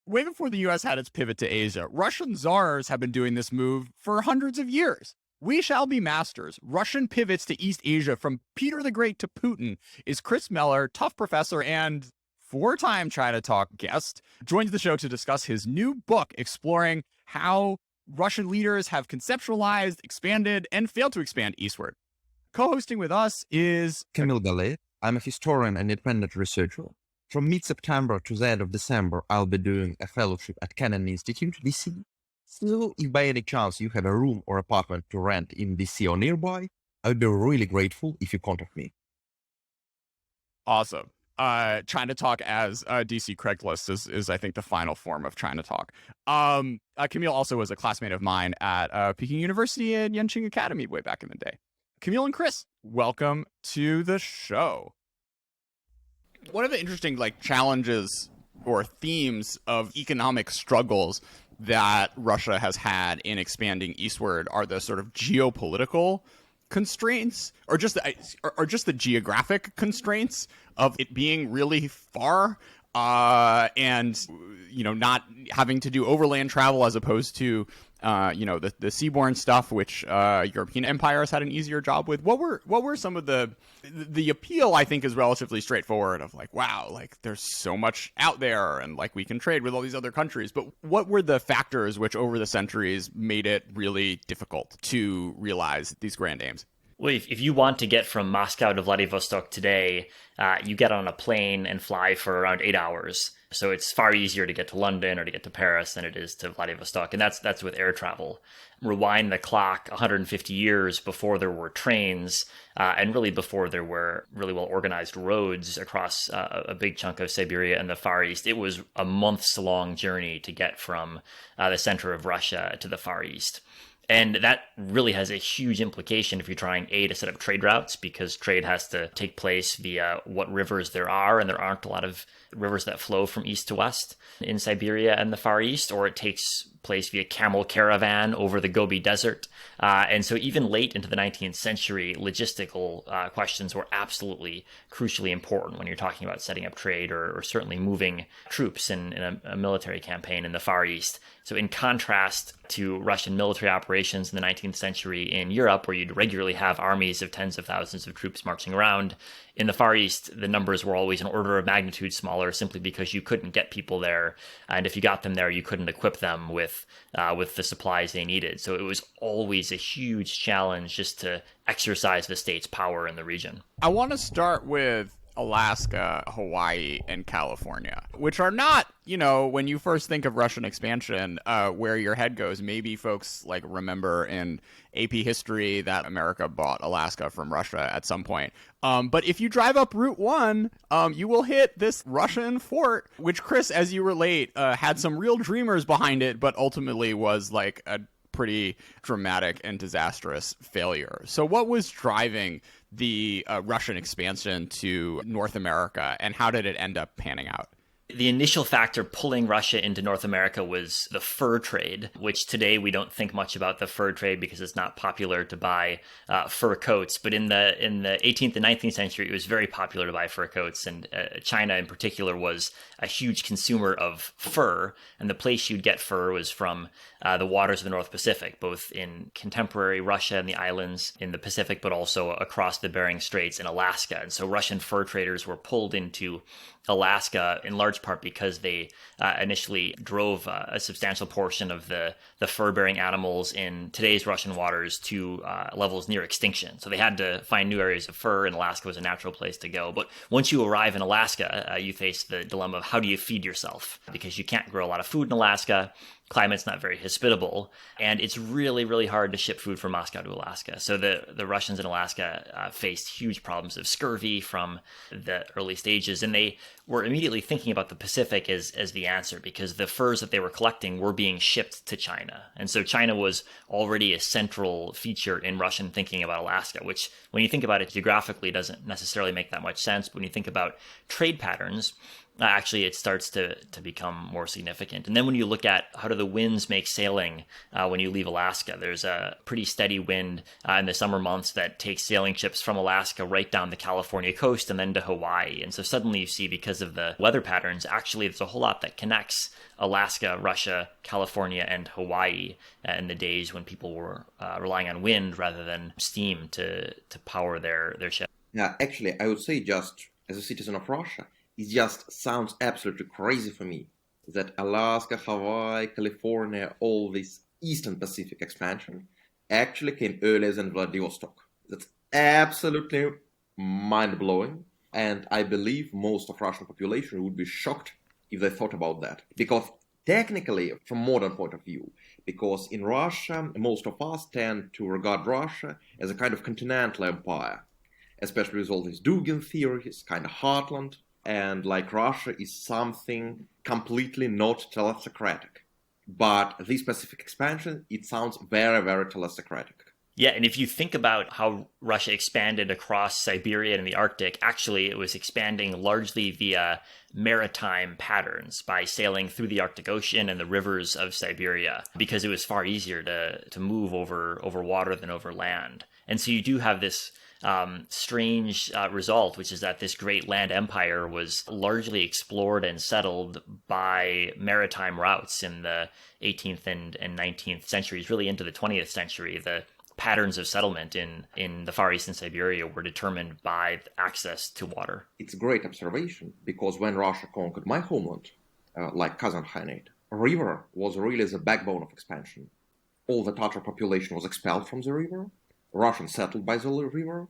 Way before the US had its pivot to Asia, Russian czars have been doing this move for hundreds of years. We shall be masters. Russian pivots to East Asia from Peter the Great to Putin is Chris Meller, tough professor and four-time China Talk guest, joins the show to discuss his new book exploring how Russian leaders have conceptualized, expanded, and failed to expand eastward. Co-hosting with us is Camille Gallet. I'm a historian and independent researcher. From mid-September to the end of December, I'll be doing a fellowship at Kennan Institute, DC. So if by any chance you have a room or apartment to rent in DC or nearby, I'd be really grateful if you contact me. Awesome. China Talk as DC Craigslist is I think the final form of China Talk. Camille also was a classmate of mine at Peking University and Yenching Academy way back in the day. Camille and Chris, welcome to the show. One of the interesting challenges or themes of economic struggles that Russia has had in expanding eastward are the sort of geopolitical constraints or just the geographic constraints of it being really far and not having to do overland travel as opposed to the seaborne stuff, which European empires had an easier job with. What were some of the appeal? I think is relatively straightforward of wow, there's so much out there and we can trade with all these other countries. But what were the factors which over the centuries made it really difficult to realize these grand aims? Well, if you want to get from Moscow to Vladivostok today, you get on a plane and fly for around 8 hours. So it's far easier to get to London or to get to Paris than it is to Vladivostok. And that's with air travel. Rewind the clock 150 years before there were trains and really before there were really well-organized roads across a big chunk of Siberia and the Far East. It was a months-long journey to get from the center of Russia to the Far East. And that really has a huge implication if you're trying, to set up trade routes, because trade has to take place via what rivers there are, and there aren't a lot of rivers that flow from east to west in Siberia and the Far East, or it takes place via camel caravan over the Gobi Desert. And so even late into the 19th century, logistical questions were absolutely crucially important when you're talking about setting up trade or certainly moving troops in a military campaign in the Far East. So in contrast to Russian military operations in the 19th century in Europe, where you'd regularly have armies of tens of thousands of troops marching around, in the Far East, the numbers were always an order of magnitude smaller simply because you couldn't get people there. And if you got them there, you couldn't equip them with the supplies they needed. So it was always a huge challenge just to exercise the state's power in the region. I want to start with Alaska, Hawaii, and California, which are not, when you first think of Russian expansion, where your head goes. Maybe folks remember in AP history that America bought Alaska from Russia at some point. But if you drive up Route 1, you will hit this Russian fort, which, Chris, as you relate, had some real dreamers behind it, but ultimately was a pretty dramatic and disastrous failure. So what was driving the Russian expansion to North America, and how did it end up panning out? The initial factor pulling Russia into North America was the fur trade, which today we don't think much about the fur trade because it's not popular to buy fur coats. But in the 18th and 19th century, it was very popular to buy fur coats. And China in particular was a huge consumer of fur. And the place you'd get fur was from the waters of the North Pacific, both in contemporary Russia and the islands in the Pacific, but also across the Bering Straits in Alaska. And so Russian fur traders were pulled into Alaska in large part because they initially drove a substantial portion of the fur-bearing animals in today's Russian waters to levels near extinction. So they had to find new areas of fur, and Alaska was a natural place to go. But once you arrive in Alaska, you face the dilemma of how do you feed yourself? Because you can't grow a lot of food in Alaska. Climate's not very hospitable, and it's really, really hard to ship food from Moscow to Alaska. So the Russians in Alaska faced huge problems of scurvy from the early stages, and they were immediately thinking about the Pacific as the answer, because the furs that they were collecting were being shipped to China. And so China was already a central feature in Russian thinking about Alaska, which when you think about it geographically doesn't necessarily make that much sense. But when you think about trade patterns, actually it starts to become more significant. And then when you look at how do the winds make sailing when you leave Alaska, there's a pretty steady wind in the summer months that takes sailing ships from Alaska right down the California coast and then to Hawaii. And so suddenly you see, because of the weather patterns, actually there's a whole lot that connects Alaska, Russia, California, and Hawaii in the days when people were relying on wind rather than steam to power their ships. Yeah, actually, I would say, just as a citizen of Russia, it just sounds absolutely crazy for me that Alaska, Hawaii, California, all this Eastern Pacific expansion actually came earlier than Vladivostok. That's absolutely mind-blowing, and I believe most of Russian population would be shocked if they thought about that. Because technically, from modern point of view, because in Russia, most of us tend to regard Russia as a kind of continental empire, especially with all these Dugin theories, kind of heartland, and like Russia is something completely not telesocratic. But this Pacific expansion, it sounds very, very telesocratic. Yeah, and if you think about how Russia expanded across Siberia and the Arctic, actually it was expanding largely via maritime patterns by sailing through the Arctic Ocean and the rivers of Siberia, because it was far easier to move over water than over land. And so you do have this strange result, which is that this great land empire was largely explored and settled by maritime routes in the 18th and 19th centuries, really into the 20th century. The patterns of settlement in the Far East and Siberia were determined by access to water. It's a great observation, because when Russia conquered my homeland, like Kazan Khanate, a river was really the backbone of expansion. All the Tatar population was expelled from the river, Russians settled by the river,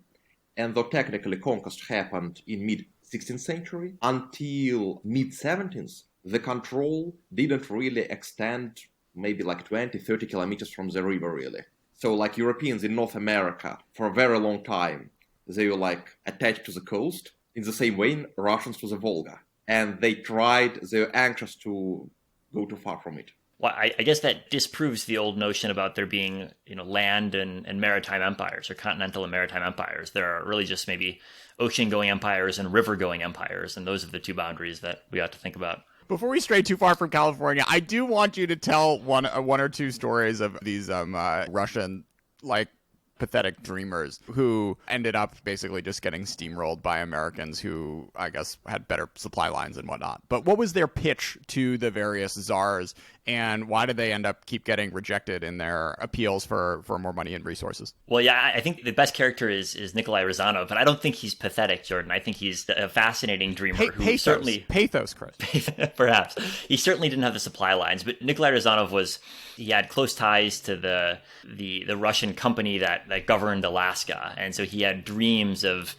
and though technically conquest happened in mid-16th century, until mid-17th, the control didn't really extend maybe like 20, 30 kilometers from the river, really. So like Europeans in North America, for a very long time, they were like attached to the coast in the same way Russians to the Volga. And they were anxious to go too far from it. Well, I guess that disproves the old notion about there being, land and maritime empires, or continental and maritime empires. There are really just maybe ocean-going empires and river-going empires, and those are the two boundaries that we ought to think about. Before we stray too far from California, I do want you to tell one or two stories of these Russian, pathetic dreamers who ended up basically just getting steamrolled by Americans who, I guess, had better supply lines and whatnot. But what was their pitch to the various czars, and why did they end up keep getting rejected in their appeals for more money and resources? Well, yeah, I think the best character is Nikolai Rozanov, but I don't think he's pathetic, Jordan. I think he's a fascinating dreamer who certainly... Pathos, Chris. Perhaps. He certainly didn't have the supply lines, but Nikolai Rozanov he had close ties to the Russian company that governed Alaska, and so he had dreams of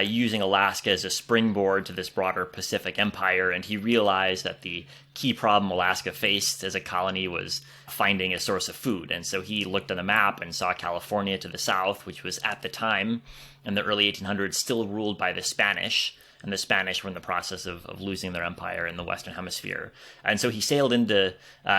using Alaska as a springboard to this broader Pacific empire, and he realized that the key problem Alaska faced as a colony was finding a source of food. And so he looked on the map and saw California to the south, which was at the time, in the early 1800s, still ruled by the Spanish. And the Spanish were in the process of losing their empire in the Western Hemisphere. And so he sailed into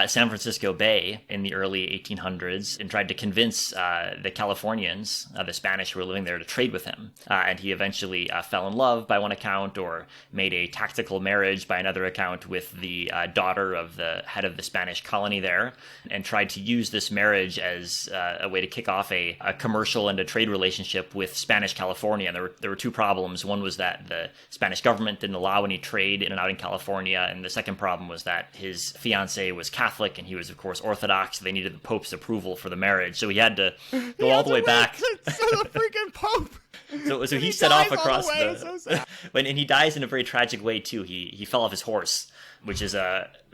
San Francisco Bay in the early 1800s and tried to convince the Californians, the Spanish who were living there, to trade with him. And he eventually fell in love by one account, or made a tactical marriage by another account with the daughter of the head of the Spanish colony there, and tried to use this marriage as a way to kick off a commercial and a trade relationship with Spanish California. And there were two problems. One was that the Spanish government didn't allow any trade in and out in California, and the second problem was that his fiancée was Catholic and he was, of course, Orthodox. So they needed the Pope's approval for the marriage, so he had to go all the way back. To the freaking Pope. So he set off across and he dies in a very tragic way too. He fell off his horse, which is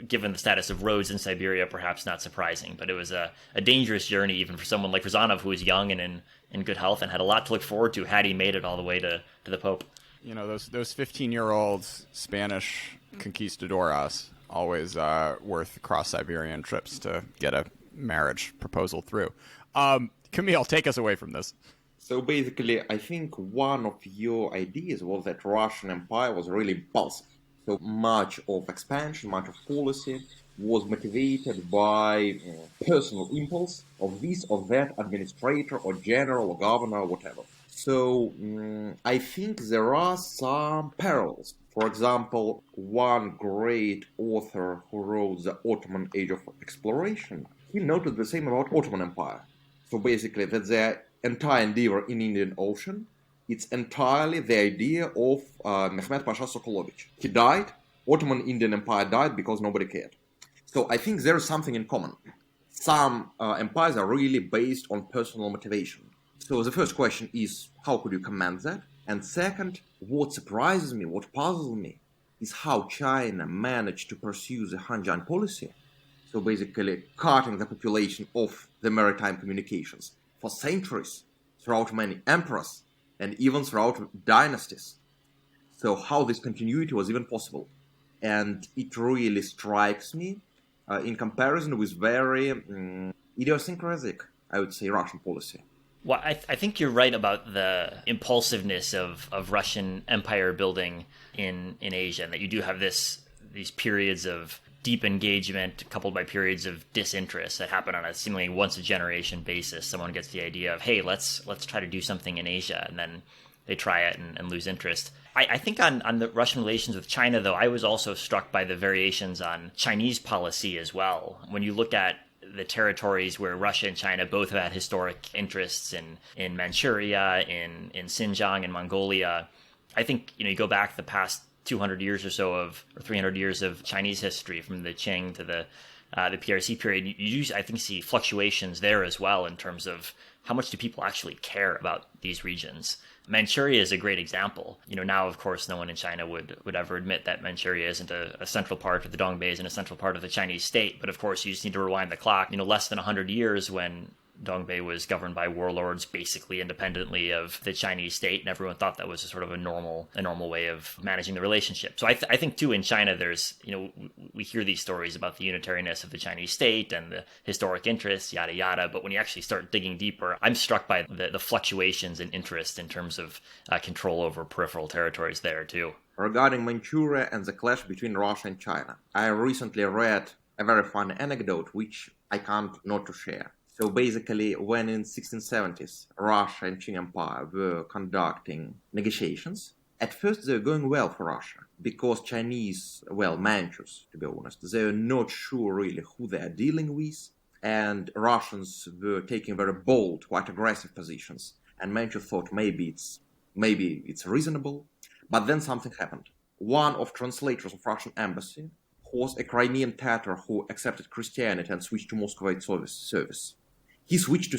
given the status of roads in Siberia, perhaps not surprising, but it was a dangerous journey even for someone like Rozanov, who was young and in good health and had a lot to look forward to had he made it all the way to the Pope. Those 15-year-old Spanish conquistadores always worth cross-Siberian trips to get a marriage proposal through. Camille, take us away from this. So basically, I think one of your ideas was that Russian Empire was really impulsive. So much of expansion, much of policy was motivated by personal impulse of this or that administrator or general or governor or whatever. So I think there are some parallels. For example, one great author who wrote The Ottoman Age of Exploration, he noted the same about Ottoman Empire. So basically, that their entire endeavor in Indian Ocean, it's entirely the idea of Mehmed Pasha Sokolovich. He died, Ottoman Indian Empire died because nobody cared. So I think there is something in common. Some empires are really based on personal motivation. So the first question is, how could you command that? And second, what surprises me, what puzzles me, is how China managed to pursue the Xinjiang policy. So basically cutting the population of the maritime communications for centuries, throughout many emperors, and even throughout dynasties. So how this continuity was even possible. And it really strikes me in comparison with very idiosyncratic, I would say, Russian policy. Well, I think you're right about the impulsiveness of Russian empire building in Asia, and that you do have these periods of deep engagement coupled by periods of disinterest that happen on a seemingly once a generation basis. Someone gets the idea of, hey, let's try to do something in Asia, and then they try it and lose interest. I think on the Russian relations with China, though, I was also struck by the variations on Chinese policy as well. When you look at the territories where Russia and China both have had historic interests in Manchuria, in Xinjiang, and Mongolia, I think you go back the past 200 years or so or 300 years of Chinese history, from the Qing to the PRC period. You do, I think, see fluctuations there as well in terms of how much do people actually care about these regions. Manchuria is a great example. Now, of course, no one in China would ever admit that Manchuria isn't a central part, or the Dongbei isn't a central part of the Chinese state. But of course, you just need to rewind the clock, less than 100 years, when Dongbei was governed by warlords basically independently of the Chinese state, and everyone thought that was a sort of a normal way of managing the relationship. So I think too, in China, there's we hear these stories about the unitariness of the Chinese state and the historic interests, yada yada. But when you actually start digging deeper, I'm struck by the fluctuations in interest in terms of control over peripheral territories there too. Regarding Manchuria and the clash between Russia and China, I recently read a very funny anecdote which I can't not to share. So basically, when in 1670s, Russia and Qing Empire were conducting negotiations, at first they were going well for Russia, because Chinese, Manchus, to be honest, they were not sure really who they are dealing with, and Russians were taking very bold, quite aggressive positions, and Manchu thought maybe it's reasonable, but then something happened. One of translators of Russian embassy was a Crimean Tatar who accepted Christianity and switched to Muscovite service. He switched to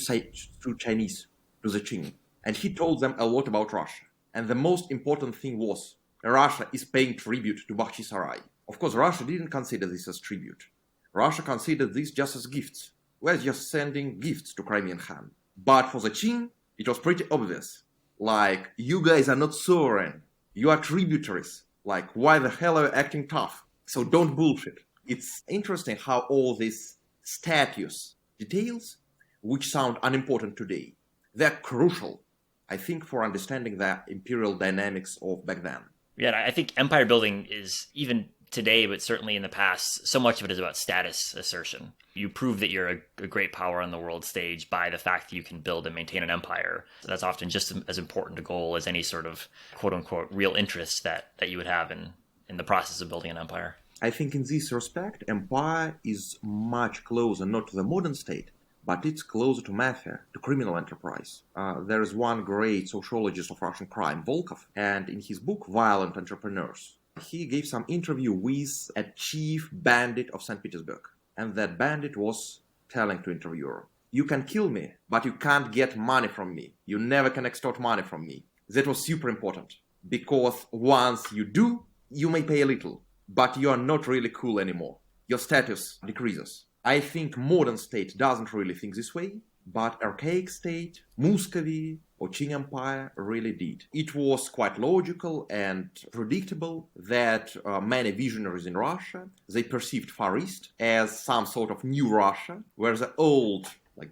Chinese, to the Qing, and he told them a lot about Russia. And the most important thing was, Russia is paying tribute to Bakhchisarai. Of course, Russia didn't consider this as tribute. Russia considered this just as gifts. We're just sending gifts to Crimean Khan. But for the Qing, it was pretty obvious. Like, you guys are not sovereign. You are tributaries. Like, why the hell are you acting tough? So don't bullshit. It's interesting how all these status details, which sound unimportant today, they're crucial, I think, for understanding the imperial dynamics of back then. Yeah, I think empire building is, even today, but certainly in the past, so much of it is about status assertion. You prove that you're a great power on the world stage by the fact that you can build and maintain an empire. So that's often just as important a goal as any sort of quote-unquote real interest that you would have in the process of building an empire. I think in this respect, empire is much closer not to the modern state, but it's closer to mafia, to criminal enterprise. There is one great sociologist of Russian crime, Volkov, and in his book, Violent Entrepreneurs, he gave some interview with a chief bandit of St. Petersburg. And that bandit was telling to interviewer, you can kill me, but you can't get money from me. You never can extort money from me. That was super important, because once you do, you may pay a little, but you are not really cool anymore. Your status decreases. I think modern state doesn't really think this way, but archaic state, Muscovy or Qing Empire really did. It was quite logical and predictable that many visionaries in Russia, they perceived Far East as some sort of new Russia, where the old,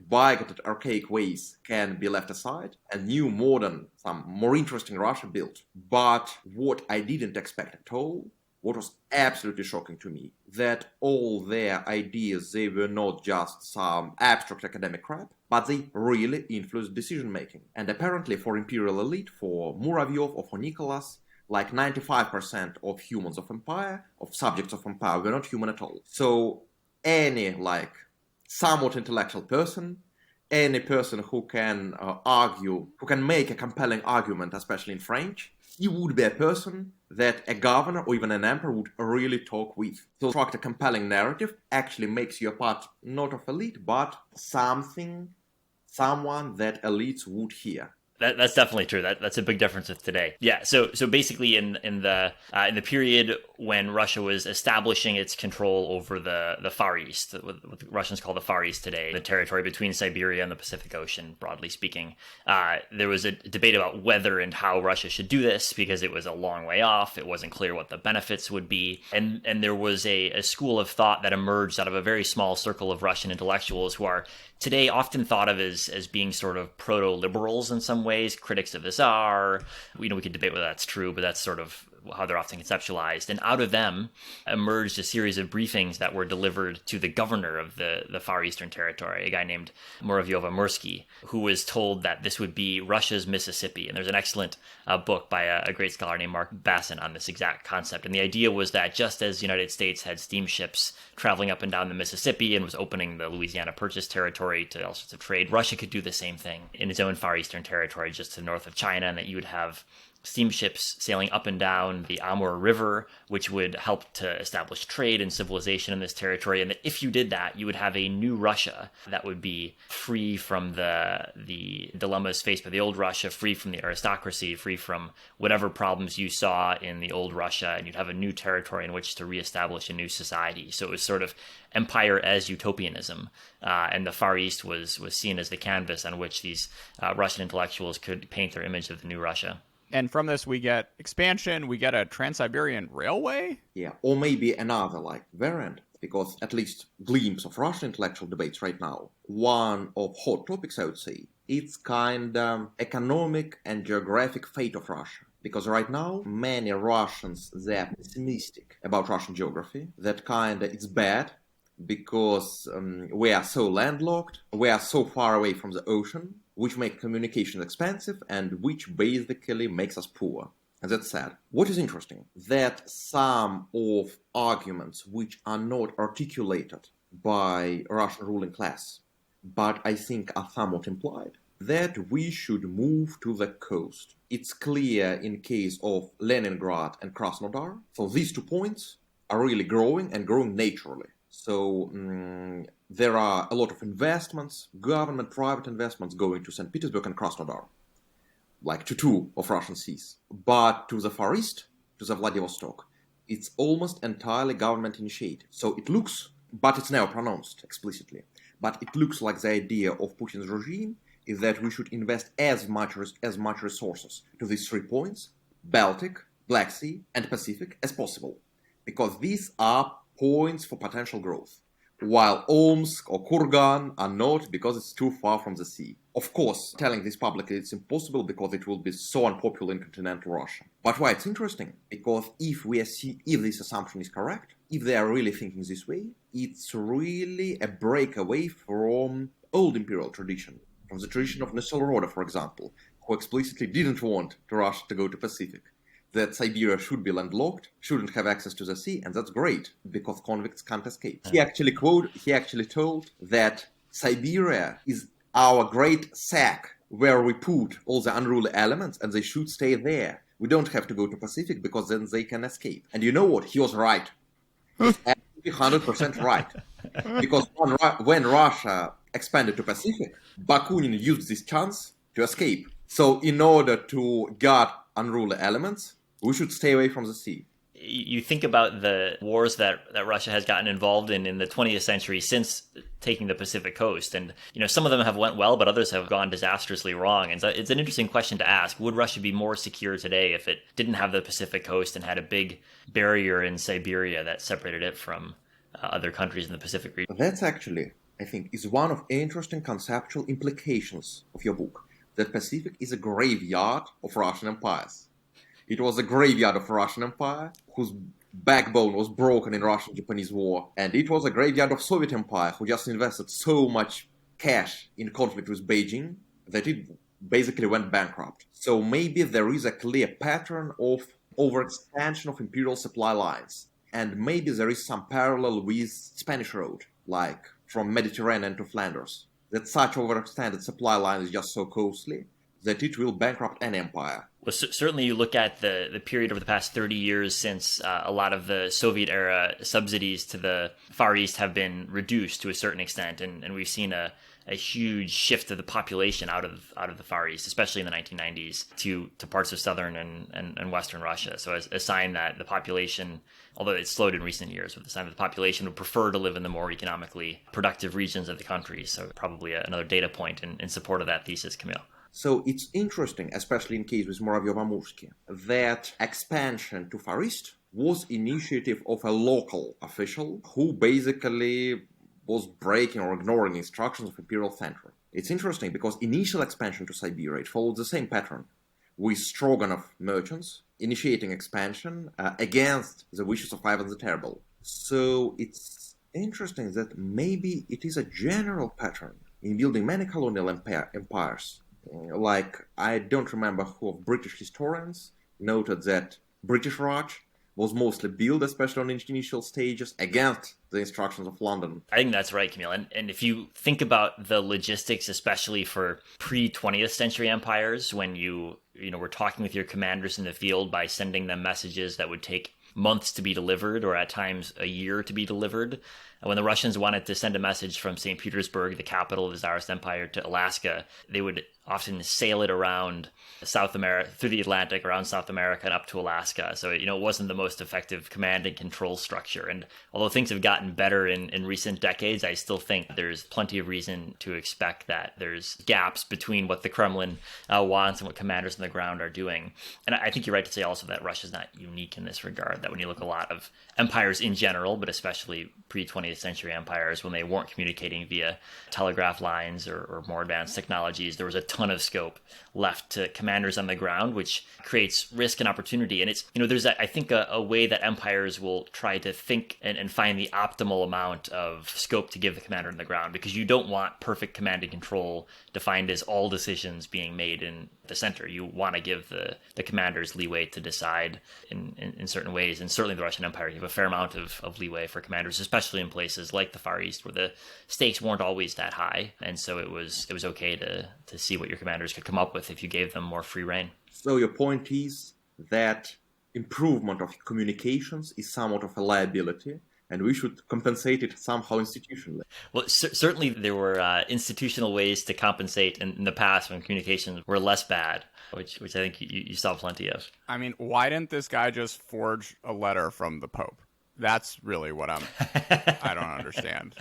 bigoted archaic ways can be left aside, and new, modern, some more interesting Russia built. But what I didn't expect at all what was absolutely shocking to me, that all their ideas, they were not just some abstract academic crap, but they really influenced decision-making. And apparently for imperial elite, for Muravyov or for Nicholas, like 95% of humans of empire, of subjects of empire, were not human at all. So any, like, somewhat intellectual person, any person who can argue, who can make a compelling argument, especially in French, he would be a person that a governor or even an emperor would really talk with. So construct a compelling narrative actually makes you a part not of elite, but someone that elites would hear. That's definitely true. That's a big difference with today. Yeah. So basically, in the period when Russia was establishing its control over the Far East, what the Russians call the Far East today, the territory between Siberia and the Pacific Ocean, broadly speaking, there was a debate about whether and how Russia should do this because it was a long way off. It wasn't clear what the benefits would be, and there was a school of thought that emerged out of a very small circle of Russian intellectuals who are today often thought of as being sort of proto-liberals in some ways, critics of the Tsar. We could debate whether that's true, but that's sort of how they're often conceptualized. And out of them emerged a series of briefings that were delivered to the governor of the Far Eastern Territory, a guy named Muravyovo-Mursky, who was told that this would be Russia's Mississippi. And there's an excellent book by a great scholar named Mark Bassin on this exact concept. And the idea was that just as the United States had steamships traveling up and down the Mississippi and was opening the Louisiana Purchase territory to all sorts of trade, Russia could do the same thing in its own Far Eastern territory just to the north of China, and that you would have steamships sailing up and down the Amur River, which would help to establish trade and civilization in this territory. And that if you did that, you would have a new Russia that would be free from the dilemmas faced by the old Russia, free from the aristocracy, free from whatever problems you saw in the old Russia, and you'd have a new territory in which to reestablish a new society. So it was sort of empire as utopianism, and the Far East was seen as the canvas on which these Russian intellectuals could paint their image of the new Russia. And from this, we get expansion, we get a Trans-Siberian Railway? Yeah, or maybe another, like, variant, because at least glimpse of Russian intellectual debates right now. One of hot topics, I would say, it's kind of economic and geographic fate of Russia. Because right now, many Russians, they're pessimistic about Russian geography, that kind of it's bad, because we are so landlocked, we are so far away from the ocean, which make communication expensive and which basically makes us poor. And that's sad. What is interesting, that some of arguments which are not articulated by Russian ruling class, but I think are somewhat implied, that we should move to the coast. It's clear in case of Leningrad and Krasnodar. So these 2 points are really growing and growing naturally. So there are a lot of investments, government, private investments going to St. Petersburg and Krasnodar, like to 2 of Russian seas. But to the Far East, to the Vladivostok, it's almost entirely government initiated. So it looks, but it's never pronounced explicitly, but it looks like the idea of Putin's regime is that we should invest as much resources to these 3 points, Baltic, Black Sea, and Pacific, as possible. Because these are points for potential growth, while Omsk or Kurgan are not, because it's too far from the sea. Of course, telling this publicly it's impossible because it will be so unpopular in continental Russia. But why it's interesting? Because if this assumption is correct, if they are really thinking this way, it's really a breakaway from old imperial tradition, from the tradition of Nesselrode, for example, who explicitly didn't want Russia to go to Pacific. That Siberia should be landlocked, shouldn't have access to the sea, and that's great, because convicts can't escape. He actually told that Siberia is our great sack where we put all the unruly elements, and they should stay there. We don't have to go to Pacific, because then they can escape. And you know what? He was right. He's absolutely 100% right. Because when Russia expanded to Pacific, Bakunin used this chance to escape. So in order to guard unruly elements, we should stay away from the sea. You think about the wars that Russia has gotten involved in the 20th century since taking the Pacific coast. And, some of them have went well, but others have gone disastrously wrong. And so it's an interesting question to ask. Would Russia be more secure today if it didn't have the Pacific coast and had a big barrier in Siberia that separated it from other countries in the Pacific region? That's actually, I think, is one of interesting conceptual implications of your book. That Pacific is a graveyard of Russian empires. It was a graveyard of Russian Empire, whose backbone was broken in Russian-Japanese War. And it was a graveyard of Soviet Empire, who just invested so much cash in conflict with Beijing that it basically went bankrupt. So maybe there is a clear pattern of overexpansion of imperial supply lines. And maybe there is some parallel with Spanish road, like from Mediterranean to Flanders, that such overextended supply line is just so costly that it will bankrupt an empire. Well, certainly you look at the period over the past 30 years since a lot of the Soviet-era subsidies to the Far East have been reduced to a certain extent, and we've seen a huge shift of the population out of the Far East, especially in the 1990s, to parts of southern and western Russia. So as a sign that the population, although it's slowed in recent years, but the sign that the population would prefer to live in the more economically productive regions of the country. So probably another data point in support of that thesis, Camille. So it's interesting, especially in case with Muravyev-Amursky, that expansion to Far East was initiative of a local official who basically was breaking or ignoring instructions of imperial center. It's interesting because initial expansion to Siberia, it followed the same pattern, with Stroganov merchants initiating expansion against the wishes of Ivan the Terrible. So it's interesting that maybe it is a general pattern in building many colonial empires. Like, I don't remember who of British historians noted that British Raj was mostly built, especially on initial stages, against the instructions of London. I think that's right, Camille. And if you think about the logistics, especially for pre-20th century empires, when you were talking with your commanders in the field by sending them messages that would take months to be delivered, or at times a year to be delivered. When the Russians wanted to send a message from St. Petersburg, the capital of the Tsarist Empire, to Alaska, they would often sail it around South America, through the Atlantic, around South America, and up to Alaska. So, it wasn't the most effective command and control structure. And although things have gotten better in recent decades, I still think there's plenty of reason to expect that there's gaps between what the Kremlin wants and what commanders on the ground are doing. And I think you're right to say also that Russia's not unique in this regard, that when you look at a lot of empires in general, but especially pre-20th century empires, when they weren't communicating via telegraph lines or more advanced technologies, there was a ton of scope left to commanders on the ground, which creates risk and opportunity. And it's, there's, I think, a way that empires will try to think and find the optimal amount of scope to give the commander on the ground, because you don't want perfect command and control defined as all decisions being made in the center. You want to give the commanders leeway to decide in certain ways. And certainly the Russian Empire gave a fair amount of leeway for commanders, especially in places like the Far East, where the stakes weren't always that high. And so it was okay to see what your commanders could come up with if you gave them more free rein. So your point is that improvement of communications is somewhat of a liability, and we should compensate it somehow institutionally. Well, certainly there were institutional ways to compensate in the past when communications were less bad, which I think you saw plenty of. I mean, why didn't this guy just forge a letter from the Pope? That's really what I don't understand.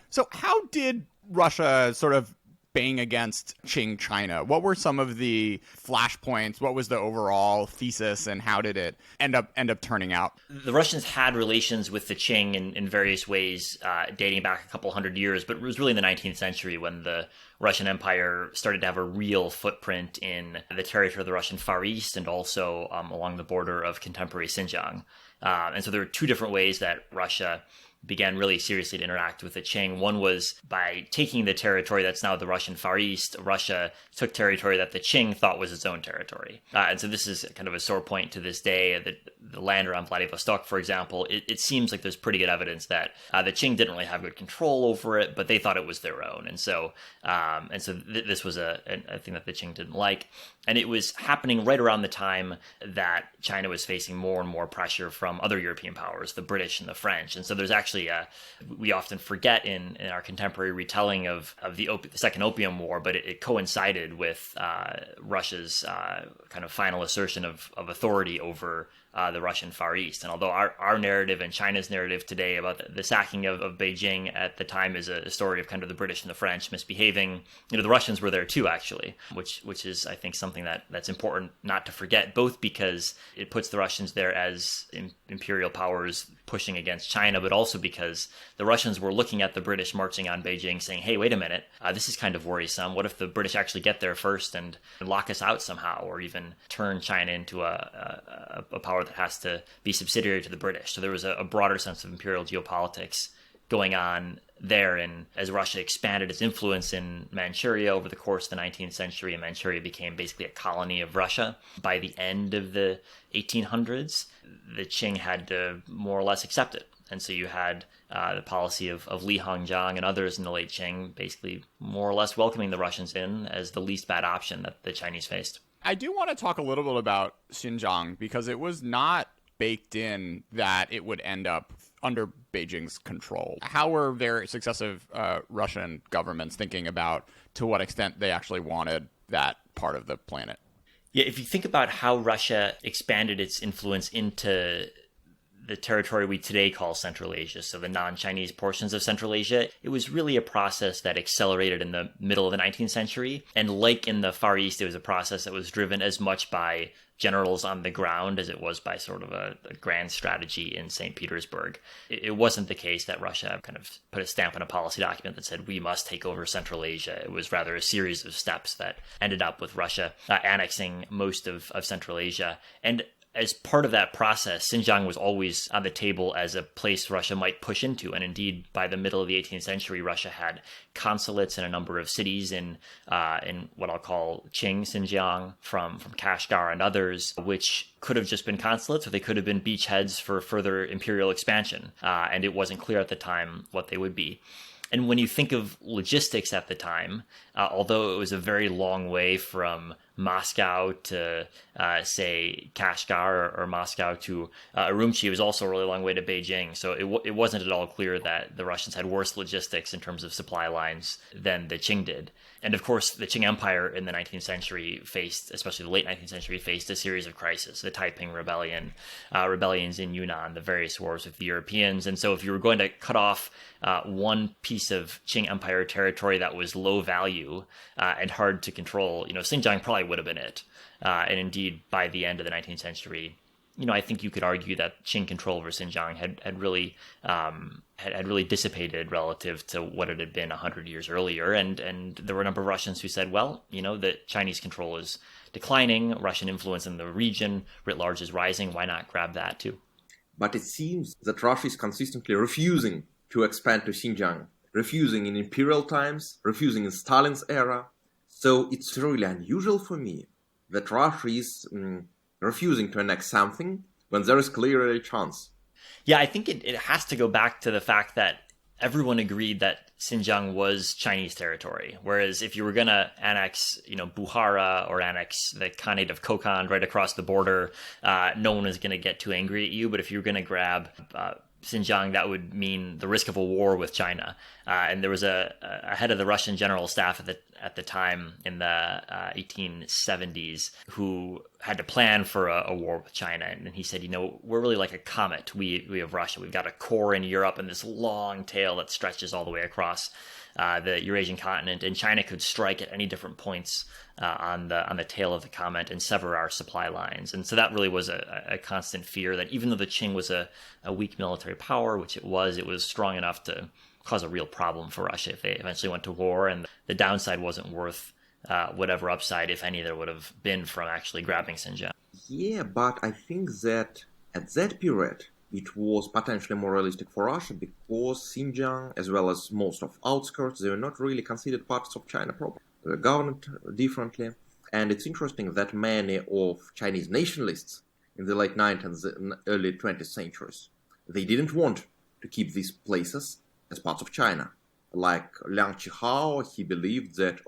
So how did Russia sort of bang against Qing China? What were some of the flashpoints? What was the overall thesis, and how did it end up turning out? The Russians had relations with the Qing in various ways, dating back a couple hundred years, but it was really in the 19th century when the Russian Empire started to have a real footprint in the territory of the Russian Far East and also along the border of contemporary Xinjiang. And so there were two different ways that Russia began really seriously to interact with the Qing. One was by taking the territory that's now the Russian Far East. Russia took territory that the Qing thought was its own territory. And so this is kind of a sore point to this day. The land around Vladivostok, for example, it seems like there's pretty good evidence that the Qing didn't really have good control over it, but they thought it was their own. And so this was a thing that the Qing didn't like. And it was happening right around the time that China was facing more and more pressure from other European powers, the British and the French. And so there's actually we often forget in our contemporary retelling of the Second Opium War, but it coincided with Russia's kind of final assertion of authority over the Russian Far East. And although our narrative and China's narrative today about the sacking of Beijing at the time is a story of kind of the British and the French misbehaving, the Russians were there too, actually, which is, I think, something that's important not to forget, both because it puts the Russians there as imperial powers pushing against China, but also because the Russians were looking at the British marching on Beijing saying, hey, wait a minute, this is kind of worrisome. What if the British actually get there first and lock us out somehow, or even turn China into a power that has to be subsidiary to the British. So there was a broader sense of imperial geopolitics going on there. And as Russia expanded its influence in Manchuria over the course of the 19th century, and Manchuria became basically a colony of Russia, by the end of the 1800s, the Qing had to more or less accept it. And so you had the policy of Li Hongzhang and others in the late Qing basically more or less welcoming the Russians in as the least bad option that the Chinese faced. I do want to talk a little bit about Xinjiang because it was not baked in that it would end up under Beijing's control. How were their successive Russian governments thinking about to what extent they actually wanted that part of the planet? Yeah, if you think about how Russia expanded its influence into the territory we today call Central Asia, so the non-Chinese portions of Central Asia, it was really a process that accelerated in the middle of the 19th century. And like in the Far East, it was a process that was driven as much by generals on the ground as it was by sort of a grand strategy in St. Petersburg. It wasn't the case that Russia kind of put a stamp on a policy document that said, we must take over Central Asia. It was rather a series of steps that ended up with Russia annexing most of Central Asia. And as part of that process, Xinjiang was always on the table as a place Russia might push into. And indeed, by the middle of the 18th century, Russia had consulates in a number of cities in what I'll call Qing Xinjiang, from Kashgar and others, which could have just been consulates, or they could have been beachheads for further imperial expansion. And it wasn't clear at the time what they would be. And when you think of logistics at the time, although it was a very long way from Moscow to, say, Kashgar or Moscow to Urumqi, it was also a really long way to Beijing. So it wasn't at all clear that the Russians had worse logistics in terms of supply lines than the Qing did. And of course, the Qing Empire in the 19th century faced, especially the late 19th century, faced a series of crises. The Taiping Rebellion, rebellions in Yunnan, the various wars with the Europeans. And so if you were going to cut off one piece of Qing Empire territory that was low value and hard to control, Xinjiang probably would have been it. And indeed, by the end of the 19th century, I think you could argue that Qing control over Xinjiang had really dissipated relative to what it had been 100 years earlier. And there were a number of Russians who said, well, the Chinese control is declining, Russian influence in the region writ large is rising, why not grab that too? But it seems that Russia is consistently refusing to expand to Xinjiang, refusing in imperial times, refusing in Stalin's era. So it's really unusual for me that Russia is refusing to annex something when there is clearly a chance. Yeah, I think it has to go back to the fact that everyone agreed that Xinjiang was Chinese territory. Whereas if you were going to annex, Bukhara or annex the Khanate of Kokand right across the border, no one was going to get too angry at you. But if you were going to grab Xinjiang, that would mean the risk of a war with China. And there was a head of the Russian general staff at the time in the 1870s who had to plan for a war with China. And he said, we're really like a comet. We have Russia. We've got a core in Europe and this long tail that stretches all the way across the Eurasian continent. And China could strike at any different points on the tail of the comet and sever our supply lines. And so that really was a constant fear that even though the Qing was a weak military power, which it was strong enough to cause a real problem for Russia if they eventually went to war. And the downside wasn't worth whatever upside, if any, there would have been from actually grabbing Xinjiang. Yeah, but I think that at that period, it was potentially more realistic for Russia because Xinjiang, as well as most of outskirts, they were not really considered parts of China proper. They were governed differently. And it's interesting that many of Chinese nationalists in the late 19th and early 20th centuries, they didn't want to keep these places as parts of China. Like Liang Qihao, he believed that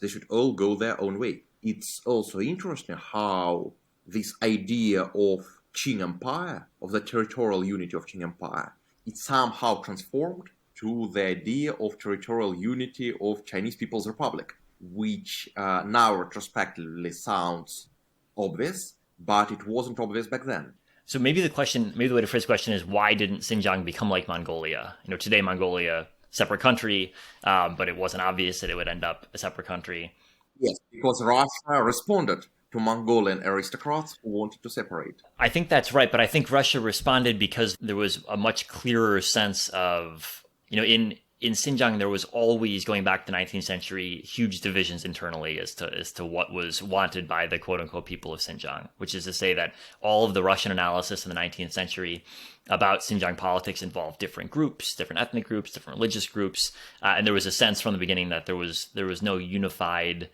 they should all go their own way. It's also interesting how this idea of Qing Empire, of the territorial unity of Qing Empire, it somehow transformed to the idea of territorial unity of Chinese People's Republic, which now retrospectively sounds obvious, but it wasn't obvious back then. So maybe the way to phrase the question is, why didn't Xinjiang become like Mongolia? Today Mongolia, separate country, but it wasn't obvious that it would end up a separate country. Yes, because Russia responded to Mongolian aristocrats who wanted to separate. I think that's right, but I think Russia responded because there was a much clearer sense of, in in Xinjiang, there was always, going back to the 19th century, huge divisions internally as to what was wanted by the quote-unquote people of Xinjiang, which is to say that all of the Russian analysis in the 19th century about Xinjiang politics involved different groups, different ethnic groups, different religious groups, and there was a sense from the beginning that there was no unified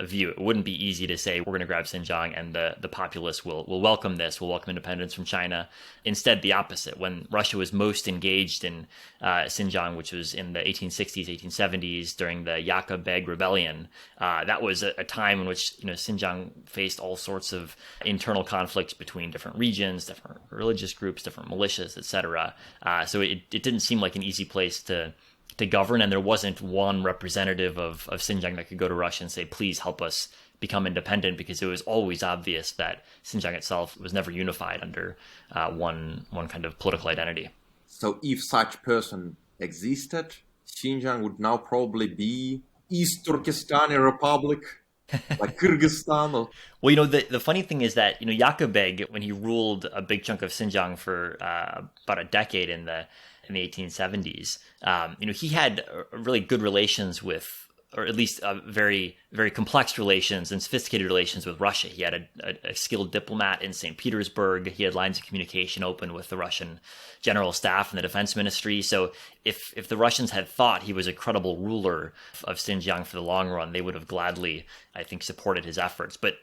view. It wouldn't be easy to say we're going to grab Xinjiang and the populace will welcome this, will welcome independence from China. Instead, the opposite. When Russia was most engaged in Xinjiang, which was in the 1860s, 1870s during the Yaka Beg rebellion, that was a time in which Xinjiang faced all sorts of internal conflicts between different regions, different religious groups, different militias, etc. So it didn't seem like an easy place to govern, and there wasn't one representative of Xinjiang that could go to Russia and say, please help us become independent, because it was always obvious that Xinjiang itself was never unified under one kind of political identity. So if such person existed, Xinjiang would now probably be East Turkestani Republic, like Kyrgyzstan. Or... Well, the funny thing is that, Yakubeg, when he ruled a big chunk of Xinjiang for about a decade in the 1870s, he had really good relations with, or at least very, very complex relations and sophisticated relations with Russia. He had a skilled diplomat in St. Petersburg. He had lines of communication open with the Russian general staff and the defense ministry. So if the Russians had thought he was a credible ruler of Xinjiang for the long run, they would have gladly, I think, supported his efforts. But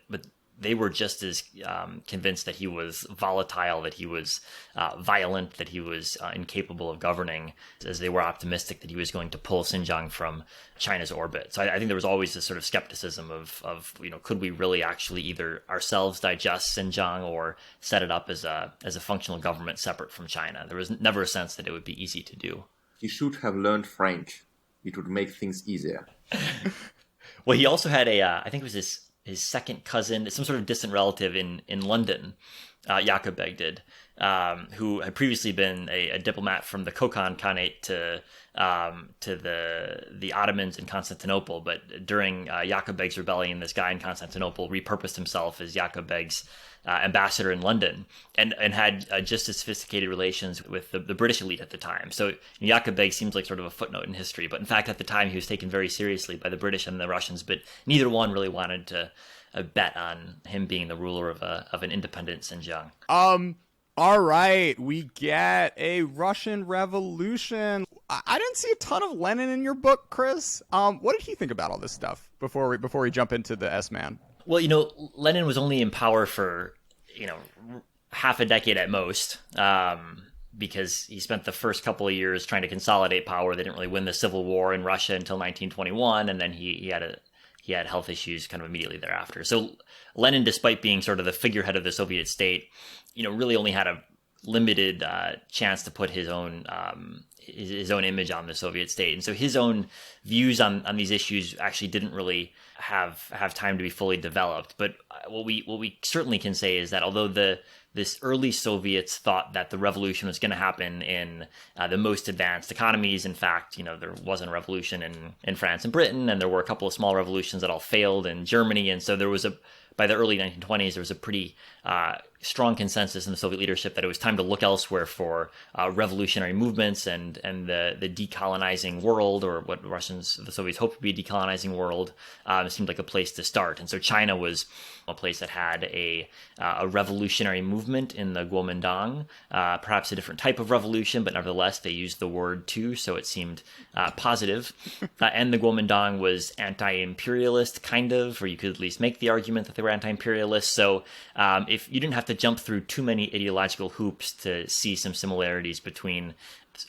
they were just as convinced that he was volatile, that he was violent, that he was incapable of governing, as they were optimistic that he was going to pull Xinjiang from China's orbit. So I think there was always this sort of skepticism of could we really actually either ourselves digest Xinjiang or set it up as a functional government separate from China. There was never a sense that it would be easy to do. He should have learned French. It would make things easier. Well, he also had I think it was his second cousin, some sort of distant relative in London, Yakubeg did, who had previously been a diplomat from the Kokand Khanate to the Ottomans in Constantinople. But during Yakubeg's rebellion, this guy in Constantinople repurposed himself as Yakubeg's ambassador in London and had just as sophisticated relations with the British elite at the time. So Yakubeg seems like sort of a footnote in history, but in fact at the time he was taken very seriously by the British and the Russians, but neither one really wanted to bet on him being the ruler of an independent Xinjiang. All right, we get a Russian Revolution. I didn't see a ton of Lenin in your book, Chris. What did he think about all this stuff before we jump into the S-Man? Well, Lenin was only in power for, half a decade at most, because he spent the first couple of years trying to consolidate power. They didn't really win the civil war in Russia until 1921, and then he had health issues kind of immediately thereafter. So Lenin, despite being sort of the figurehead of the Soviet state, really only had a limited chance to put his own image on the Soviet state. And so his own views on these issues actually didn't really have time to be fully developed. But what we certainly can say is that although this early Soviets thought that the revolution was going to happen in the most advanced economies. In fact, there wasn't a revolution in France and Britain, and there were a couple of small revolutions that all failed in Germany. And so by the early 1920s, there was a pretty strong consensus in the Soviet leadership that it was time to look elsewhere for revolutionary movements and the decolonizing world, or what the Soviets hoped to be a decolonizing world. It seemed like a place to start. And so China was a place that had a revolutionary movement in the Kuomintang, perhaps a different type of revolution, but nevertheless they used the word too, so it seemed positive. And the Kuomintang was anti-imperialist, kind of, or you could at least make the argument that they were anti-imperialist. So if you didn't have to jump through too many ideological hoops to see some similarities between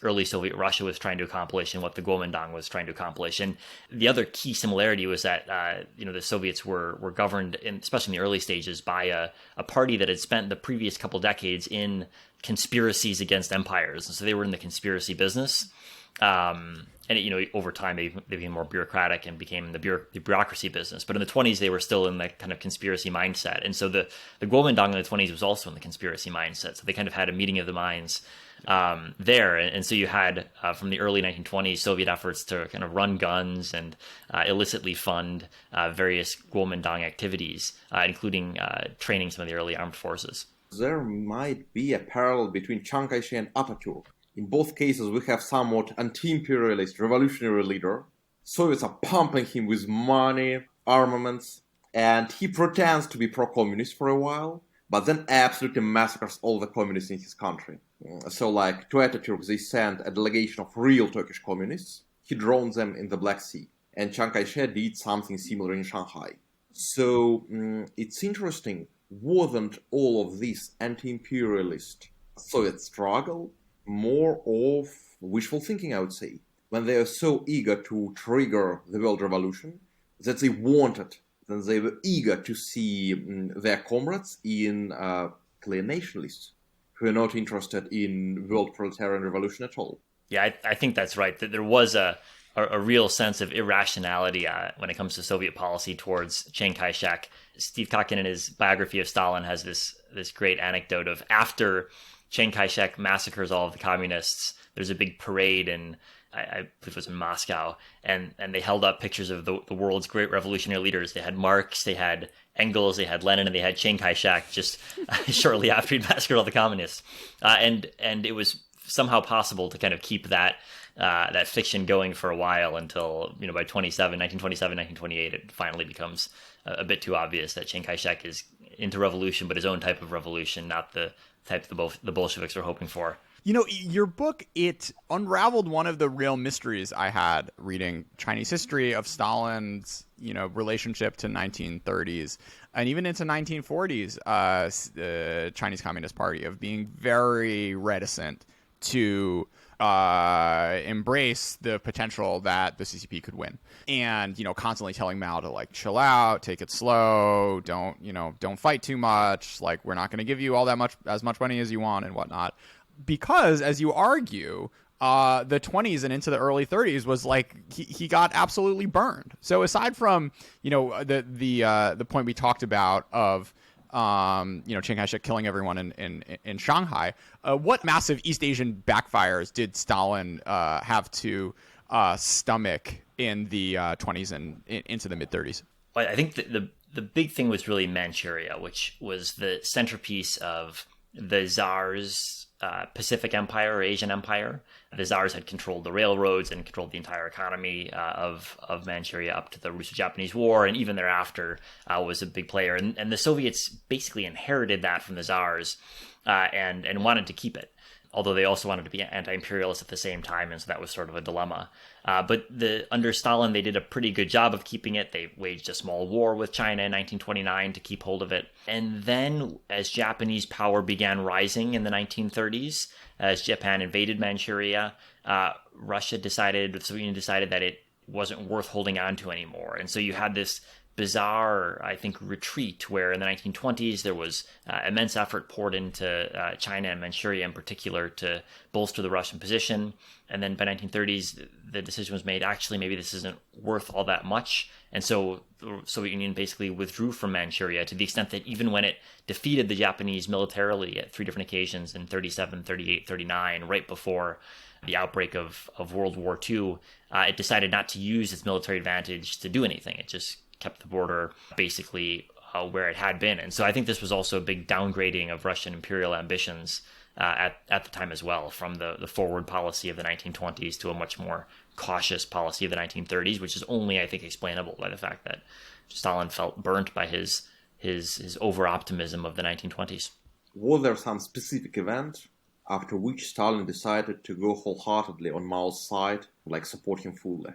early Soviet Russia was trying to accomplish and what the Kuomintang was trying to accomplish. And the other key similarity was that the Soviets were governed, especially in the early stages, by a party that had spent the previous couple decades in conspiracies against empires. And so they were in the conspiracy business. And over time they became more bureaucratic and became the bureaucracy business. But in the 20s, they were still in that kind of conspiracy mindset. And so the Kuomintang in the 20s was also in the conspiracy mindset. So they kind of had a meeting of the minds there. And so you had, from the early 1920s, Soviet efforts to kind of run guns and illicitly fund various Kuomintang activities, including training some of the early armed forces. There might be a parallel between Chiang Kai-shek and Atatürk. In both cases, we have somewhat anti-imperialist revolutionary leader. Soviets are pumping him with money, armaments, and he pretends to be pro-communist for a while, but then absolutely massacres all the communists in his country. So, like, to Ataturk, they sent a delegation of real Turkish communists. He drowned them in the Black Sea. And Chiang Kai-shek did something similar in Shanghai. So, it's interesting, wasn't all of this anti-imperialist Soviet struggle more of wishful thinking, I would say, when they are so eager to trigger the world revolution that they wanted, then they were eager to see their comrades in clear nationalists who are not interested in world proletarian revolution at all. Yeah, I think that's right. That there was a real sense of irrationality when it comes to Soviet policy towards Chiang Kai-shek. Steve Kotkin, in his biography of Stalin, has this great anecdote of after Chiang Kai-shek massacres all of the communists, there's a big parade in, I believe it was in Moscow, and they held up pictures of the world's great revolutionary leaders. They had Marx, they had Engels, they had Lenin, and they had Chiang Kai-shek just shortly after he'd massacred all the communists. And it was somehow possible to kind of keep that fiction going for a while until, by 1927, 1928, it finally becomes a bit too obvious that Chiang Kai-shek is into revolution, but his own type of revolution, not the type the Bolsheviks were hoping for. Your book, it unraveled one of the real mysteries I had reading Chinese history of Stalin's, relationship to 1930s and even into 1940s, the Chinese Communist Party, of being very reticent to embrace the potential that the CCP could win, and constantly telling Mao to chill out, take it slow, don't fight too much, we're not going to give you as much money as you want and whatnot, because as you argue, the 20s and into the early 30s was he got absolutely burned. So aside from the point we talked about of Chiang Kai-shek killing everyone in Shanghai, what massive East Asian backfires did Stalin have to stomach in the 20s and into the mid-30s? Well, I think the big thing was really Manchuria, which was the centerpiece of the Czars' Pacific Empire or Asian Empire. The Czars had controlled the railroads and controlled the entire economy of Manchuria up to the Russo-Japanese War, and even thereafter was a big player. And the Soviets basically inherited that from the Czars and wanted to keep it, although they also wanted to be anti-imperialist at the same time, and so that was sort of a dilemma. But under Stalin, they did a pretty good job of keeping it. They waged a small war with China in 1929 to keep hold of it. And then as Japanese power began rising in the 1930s, as Japan invaded Manchuria, the Soviet Union decided that it wasn't worth holding on to anymore. And so you had this bizarre, I think, retreat where in the 1920s there was immense effort poured into China and Manchuria in particular to bolster the Russian position. And then by 1930s, the decision was made, actually, maybe this isn't worth all that much. And so the Soviet Union basically withdrew from Manchuria to the extent that even when it defeated the Japanese militarily at 3 different occasions in 37, 38, 39, right before the outbreak of World War II, it decided not to use its military advantage to do anything. It just kept the border basically where it had been. And so I think this was also a big downgrading of Russian imperial ambitions at the time as well, from the forward policy of the 1920s to a much more cautious policy of the 1930s, which is only, I think, explainable by the fact that Stalin felt burnt by his over-optimism of the 1920s. Was there some specific event after which Stalin decided to go wholeheartedly on Mao's side, support him fully?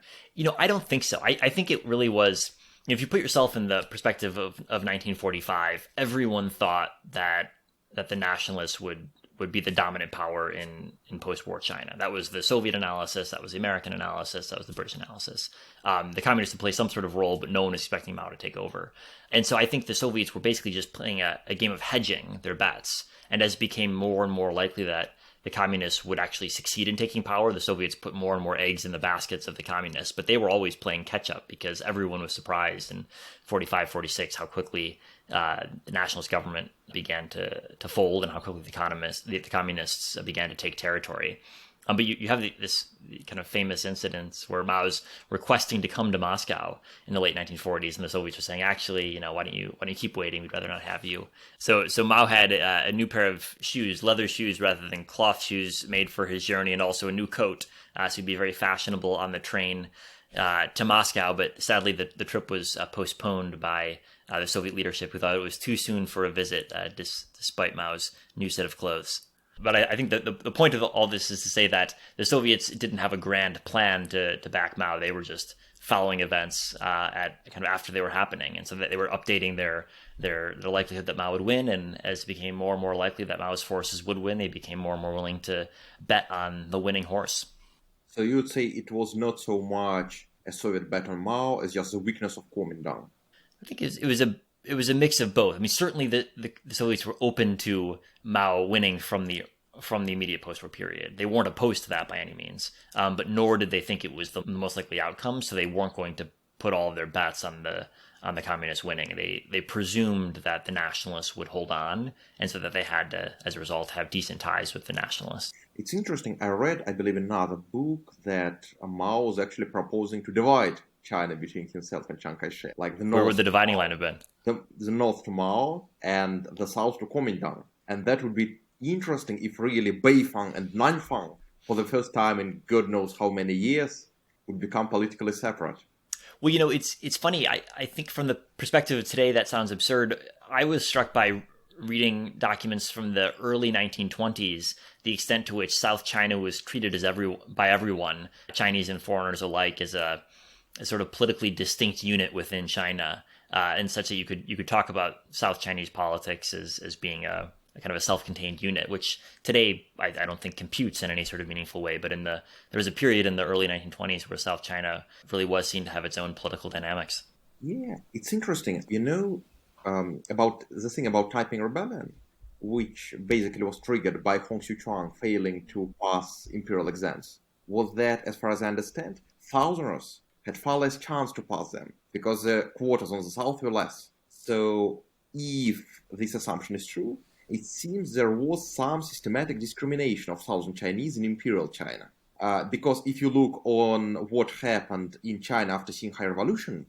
I don't think so. I think it really was, if you put yourself in the perspective of 1945, everyone thought that the nationalists would be the dominant power in post-war China. That was the Soviet analysis, that was the American analysis, that was the British analysis. The communists would play some sort of role, but no one was expecting Mao to take over. And so I think the Soviets were basically just playing a game of hedging their bets. And as it became more and more likely that the communists would actually succeed in taking power, the Soviets put more and more eggs in the baskets of the communists. But they were always playing catch-up because everyone was surprised in 45, 46 how quickly the nationalist government began to fold and how quickly the communists began to take territory. But you have this kind of famous incidents where Mao's requesting to come to Moscow in the late 1940s, and the Soviets are saying, actually, why don't you keep waiting? We'd rather not have you. So Mao had a new pair of shoes, leather shoes rather than cloth shoes, made for his journey, and also a new coat, so he'd be very fashionable on the train to Moscow. But sadly, the trip was postponed by the Soviet leadership, who thought it was too soon for a visit, despite Mao's new set of clothes. But I think that the point of all this is to say that the Soviets didn't have a grand plan to back Mao. They were just following events at kind of after they were happening, and so that they were updating their likelihood that Mao would win. And as it became more and more likely that Mao's forces would win, they became more and more willing to bet on the winning horse. So you would say it was not so much a Soviet bet on Mao as just the weakness of Kuomintang. I think it was a mix of both. I mean, certainly the Soviets were open to Mao winning from the immediate post-war period. They weren't opposed to that by any means, but nor did they think it was the most likely outcome. So they weren't going to put all of their bets on the communists winning. They presumed that the nationalists would hold on, and so that they had to, as a result, have decent ties with the nationalists. It's interesting. I read, I believe, in another book that Mao was actually proposing to divide China between himself and Chiang Kai-shek. Like the north, where would the dividing line have been? The north to Mao and the south to Kuomintang. And that would be interesting if really Beifang and Nanfang, for the first time in God knows how many years, would become politically separate. Well, it's funny. I think from the perspective of today, that sounds absurd. I was struck by reading documents from the early 1920s, the extent to which South China was treated by everyone, Chinese and foreigners alike, as a sort of politically distinct unit within China, and such that you could talk about South Chinese politics as being a kind of a self-contained unit, which today I don't think computes in any sort of meaningful way. But there was a period in the early 1920s where South China really was seen to have its own political dynamics. Yeah, it's interesting. About the thing about Taiping Rebellion, which basically was triggered by Hong Xiuquan failing to pass imperial exams, was that, as far as I understand, Southerners had far less chance to pass them because the quotas on the south were less. So if this assumption is true, it seems there was some systematic discrimination of Southern Chinese in imperial China. Because if you look on what happened in China after Xinhai Revolution,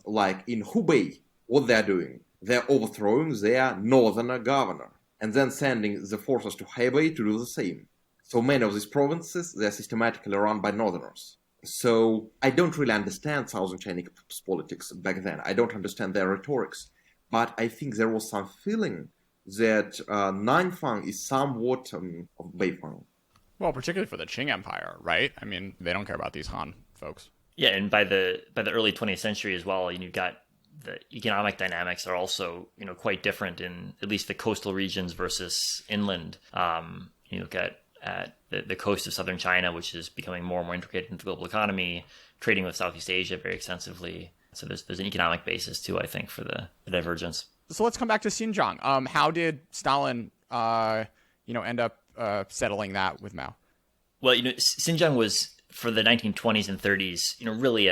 like in Hubei, what they're doing, they're overthrowing their northerner governor and then sending the forces to Hebei to do the same. So many of these provinces, they're systematically run by northerners. So I don't really understand Southern Chinese politics back then. I don't understand their rhetorics. But I think there was some feeling that Nanfang is somewhat of Beifang. Well, particularly for the Qing Empire, right? I mean, they don't care about these Han folks. Yeah, and by the early 20th century as well, you've got the economic dynamics are also quite different in at least the coastal regions versus inland. You look at the coast of southern China, which is becoming more and more integrated into the global economy, trading with Southeast Asia very extensively. So there's an economic basis too, I think, for the divergence. So let's come back to Xinjiang. How did Stalin, end up settling that with Mao? Well, Xinjiang was, for the 1920s and 30s, really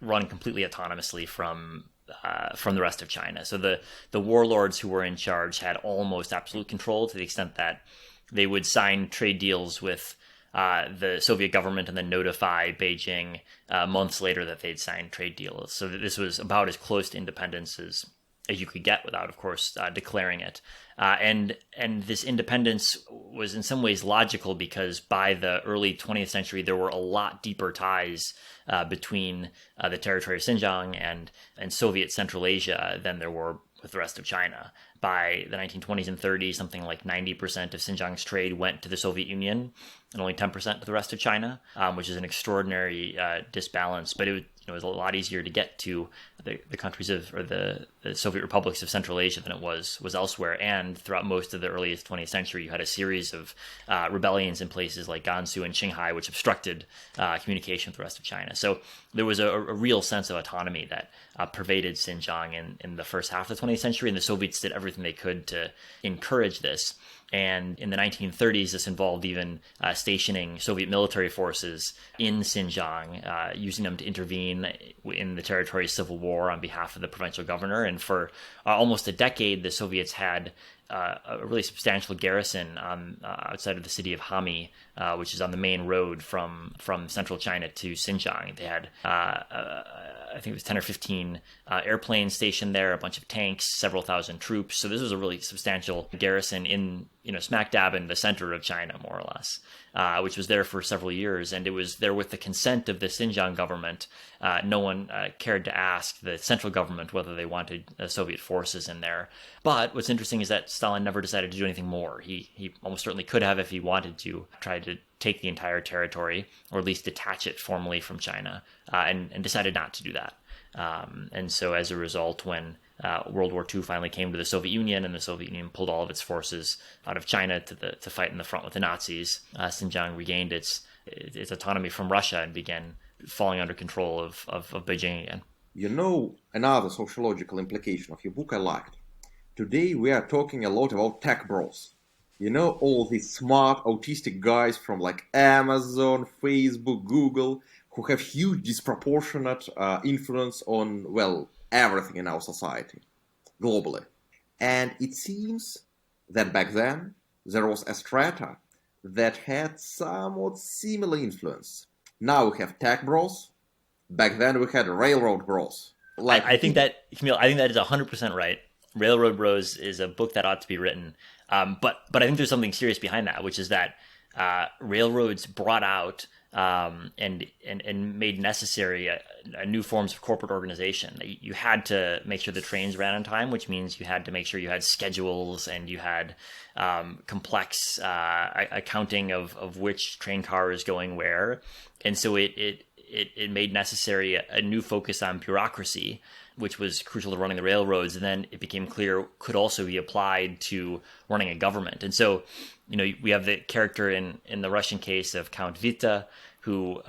run completely autonomously from the rest of China. So the warlords who were in charge had almost absolute control, to the extent that they would sign trade deals with the Soviet government and then notify Beijing months later that they'd signed trade deals. So this was about as close to independence as you could get without, of course, declaring it. And this independence was in some ways logical, because by the early 20th century, there were a lot deeper ties between the territory of Xinjiang and Soviet Central Asia than there were with the rest of China. By the 1920s and 30s, something like 90% of Xinjiang's trade went to the Soviet Union and only 10% to the rest of China, which is an extraordinary disbalance. But it was a lot easier to get to the countries or the Soviet republics of Central Asia than it was elsewhere. And throughout most of the earliest 20th century, you had a series of rebellions in places like Gansu and Qinghai, which obstructed communication with the rest of China. So there was a real sense of autonomy that pervaded Xinjiang in the first half of the 20th century, and the Soviets did everything they could to encourage this. And in the 1930s, this involved even stationing Soviet military forces in Xinjiang, using them to intervene in the territory's civil war on behalf of the provincial governor. And for almost a decade, the Soviets had a really substantial garrison outside of the city of Hami, which is on the main road from central China to Xinjiang. They had, I think it was 10 or 15 airplanes stationed there, a bunch of tanks, several thousand troops. So this was a really substantial garrison in, smack dab in the center of China, more or less, which was there for several years. And it was there with the consent of the Xinjiang government. No one cared to ask the central government whether they wanted Soviet forces in there. But what's interesting is that Stalin never decided to do anything more. He almost certainly could have if he wanted to try to take the entire territory, or at least detach it formally from China, and decided not to do that. And so as a result, when World War II finally came to the Soviet Union, and the Soviet Union pulled all of its forces out of China to fight in the front with the Nazis, Xinjiang regained its autonomy from Russia and began falling under control of Beijing again. Another sociological implication of your book I liked. Today we are talking a lot about tech bros. All these smart autistic guys from like Amazon, Facebook, Google, who have huge disproportionate influence on, everything in our society, globally. And it seems that back then there was a strata that had somewhat similar influence. Now we have tech bros. Back then we had railroad bros. I think that, Camille, is 100% right. Railroad Bros is a book that ought to be written. But I think there's something serious behind that, which is that railroads brought out and made necessary new forms of corporate organization. You had to make sure the trains ran on time, which means you had to make sure you had schedules and you had complex accounting of which train car is going where. And so it made necessary a new focus on bureaucracy, which was crucial to running the railroads. And then it became clear could also be applied to running a government. And so, we have the character in the Russian case of Count Witte, who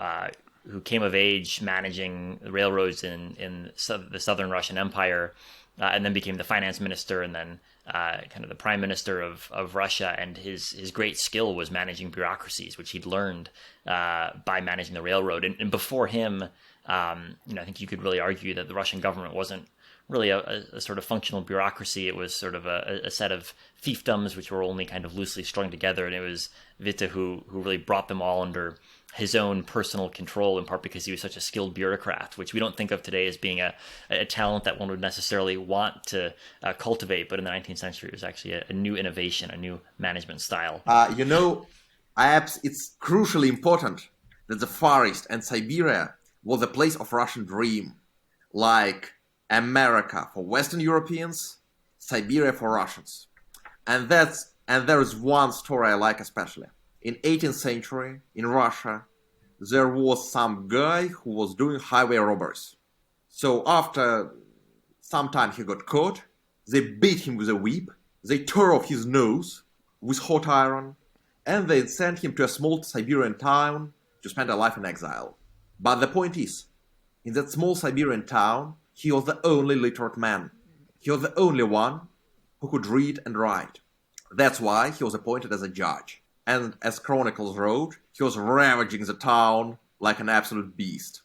came of age managing the railroads in the southern Russian Empire, and then became the finance minister and then kind of the prime minister of Russia. And his great skill was managing bureaucracies, which he'd learned by managing the railroad. And before him, I think you could really argue that the Russian government wasn't really a sort of functional bureaucracy. It was sort of a set of fiefdoms which were only kind of loosely strung together. And it was Witte who really brought them all under his own personal control, in part because he was such a skilled bureaucrat, which we don't think of today as being a talent that one would necessarily want to cultivate. But in the 19th century, it was actually a new innovation, a new management style. It's crucially important that the Far East and Siberia was a place of Russian dream, like America for Western Europeans, Siberia for Russians. And there is one story I like especially. In 18th century, in Russia, there was some guy who was doing highway robberies. So after some time he got caught, they beat him with a whip, they tore off his nose with hot iron, and they sent him to a small Siberian town to spend a life in exile. But the point is, in that small Siberian town, he was the only literate man. He was the only one who could read and write. That's why he was appointed as a judge. And as chronicles wrote, he was ravaging the town like an absolute beast.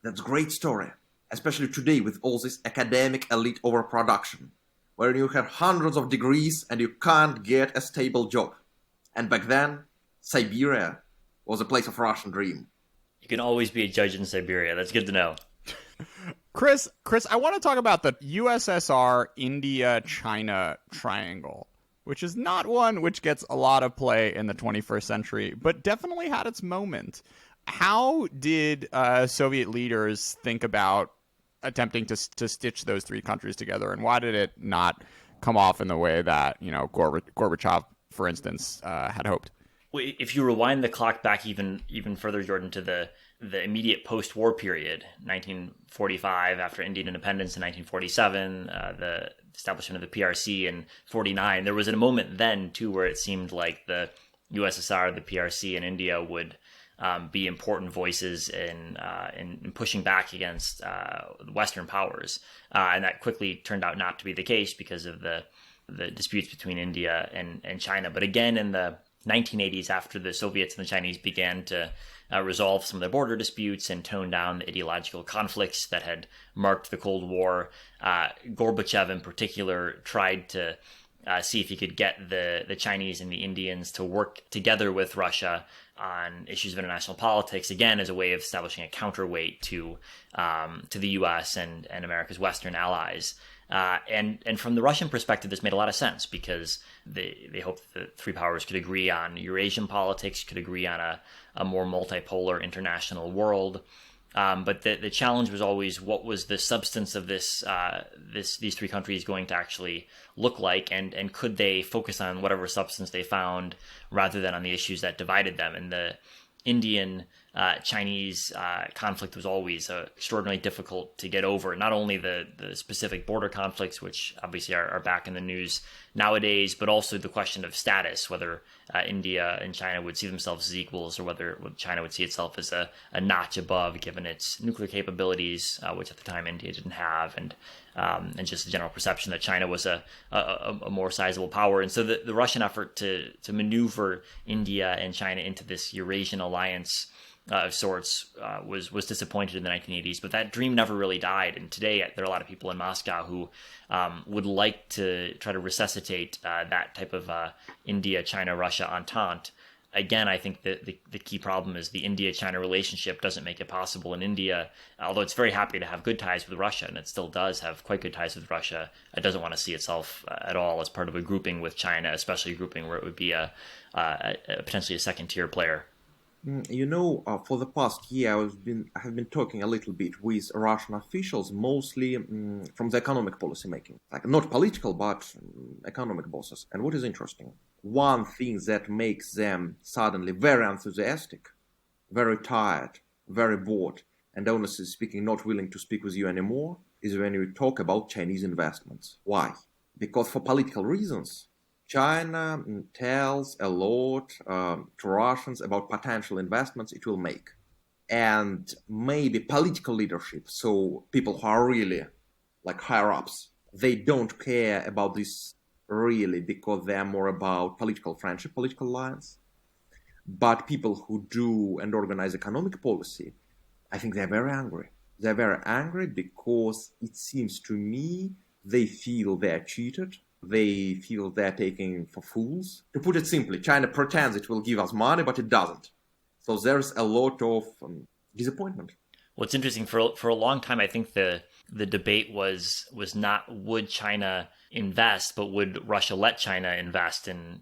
That's a great story, especially today with all this academic elite overproduction, where you have hundreds of degrees and you can't get a stable job. And back then, Siberia was a place of Russian dream. You can always be a judge in Siberia. That's good to know. Chris, I want to talk about the USSR India-China Triangle, which is not one which gets a lot of play in the 21st century, but definitely had its moment. How did Soviet leaders think about attempting to stitch those three countries together, and why did it not come off in the way that Gorbachev, for instance, had hoped? If you rewind the clock back even further, Jordan, to the immediate post-war period, 1945, after Indian independence in 1947, the establishment of the PRC in 49, there was a moment then, too, where it seemed like the USSR, the PRC, and India would be important voices in pushing back against Western powers. And that quickly turned out not to be the case because of the the disputes between India and China. But again, in the 1980s, after the Soviets and the Chinese began to resolve some of their border disputes and tone down the ideological conflicts that had marked the Cold War, Gorbachev in particular tried to see if he could get the Chinese and the Indians to work together with Russia on issues of international politics, again, as a way of establishing a counterweight to the U.S. and America's Western allies. And from the Russian perspective, this made a lot of sense because they hoped that the three powers could agree on Eurasian politics, could agree on a more multipolar international world. But the challenge was always, what was the substance of these three countries going to actually look like, and could they focus on whatever substance they found rather than on the issues that divided them? And the Indian-Chinese conflict was always extraordinarily difficult to get over. Not only the specific border conflicts, which obviously are back in the news nowadays, but also the question of status, whether India and China would see themselves as equals, or whether China would see itself as a notch above, given its nuclear capabilities, which at the time India didn't have, and just the general perception that China was a more sizable power. And so the Russian effort to maneuver India and China into this Eurasian alliance of sorts was disappointed in the 1980s, but that dream never really died. And today there are a lot of people in Moscow who would like to try to resuscitate that type of India-China-Russia entente. Again, I think that the key problem is the India-China relationship doesn't make it possible. In India, although it's very happy to have good ties with Russia, and it still does have quite good ties with Russia, it doesn't want to see itself at all as part of a grouping with China, especially a grouping where it would be potentially a second-tier player. For the past year, I have been talking a little bit with Russian officials, mostly from the economic policy making, like not political, but economic bosses. And what is interesting, one thing that makes them suddenly very enthusiastic, very tired, very bored, and honestly speaking, not willing to speak with you anymore, is when you talk about Chinese investments. Why? Because for political reasons, China tells a lot to Russians about potential investments it will make. And maybe political leadership, so people who are really like higher ups, they don't care about this really because they're more about political friendship, political alliance. But people who do and organize economic policy, I think they're very angry. They're very angry because it seems to me they feel they're cheated. They feel they're taken for fools. To put it simply, China pretends it will give us money, but it doesn't. So there's a lot of disappointment. Well, it's interesting. For a long time, I think the debate was not would China invest, but would Russia let China invest in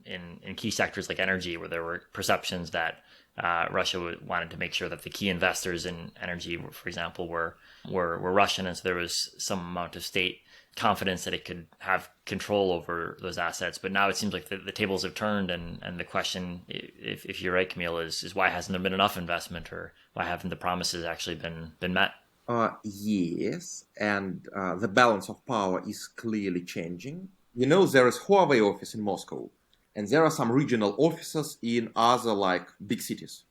key sectors like energy, where there were perceptions that Russia wanted to make sure that the key investors in energy, for example, were Russian, and so there was some amount of state confidence that it could have control over those assets. But now it seems like the tables have turned, and the question, if you're right, Camille, is why hasn't there been enough investment, or why haven't the promises actually been met? Yes, and the balance of power is clearly changing. There is Huawei office in Moscow, and there are some regional offices in other like big cities.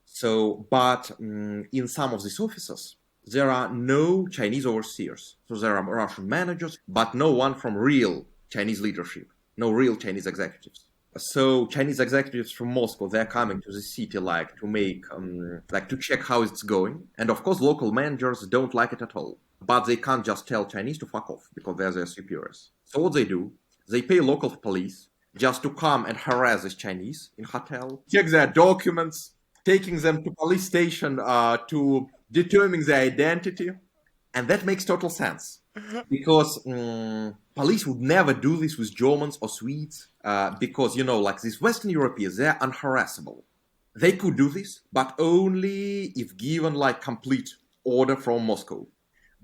So, but in some of these offices, there are no Chinese overseers. So there are Russian managers, but no one from real Chinese leadership, no real Chinese executives. So Chinese executives from Moscow, they're coming to the city like to make, to check how it's going. And of course, local managers don't like it at all. But they can't just tell Chinese to fuck off because they're their superiors. So what they do, they pay local police just to come and harass these Chinese in hotel, check their documents, taking them to police station to determine their identity. And that makes total sense. Because police would never do this with Germans or Swedes. Because, like these Western Europeans, they're unharassable. They could do this, but only if given like complete order from Moscow.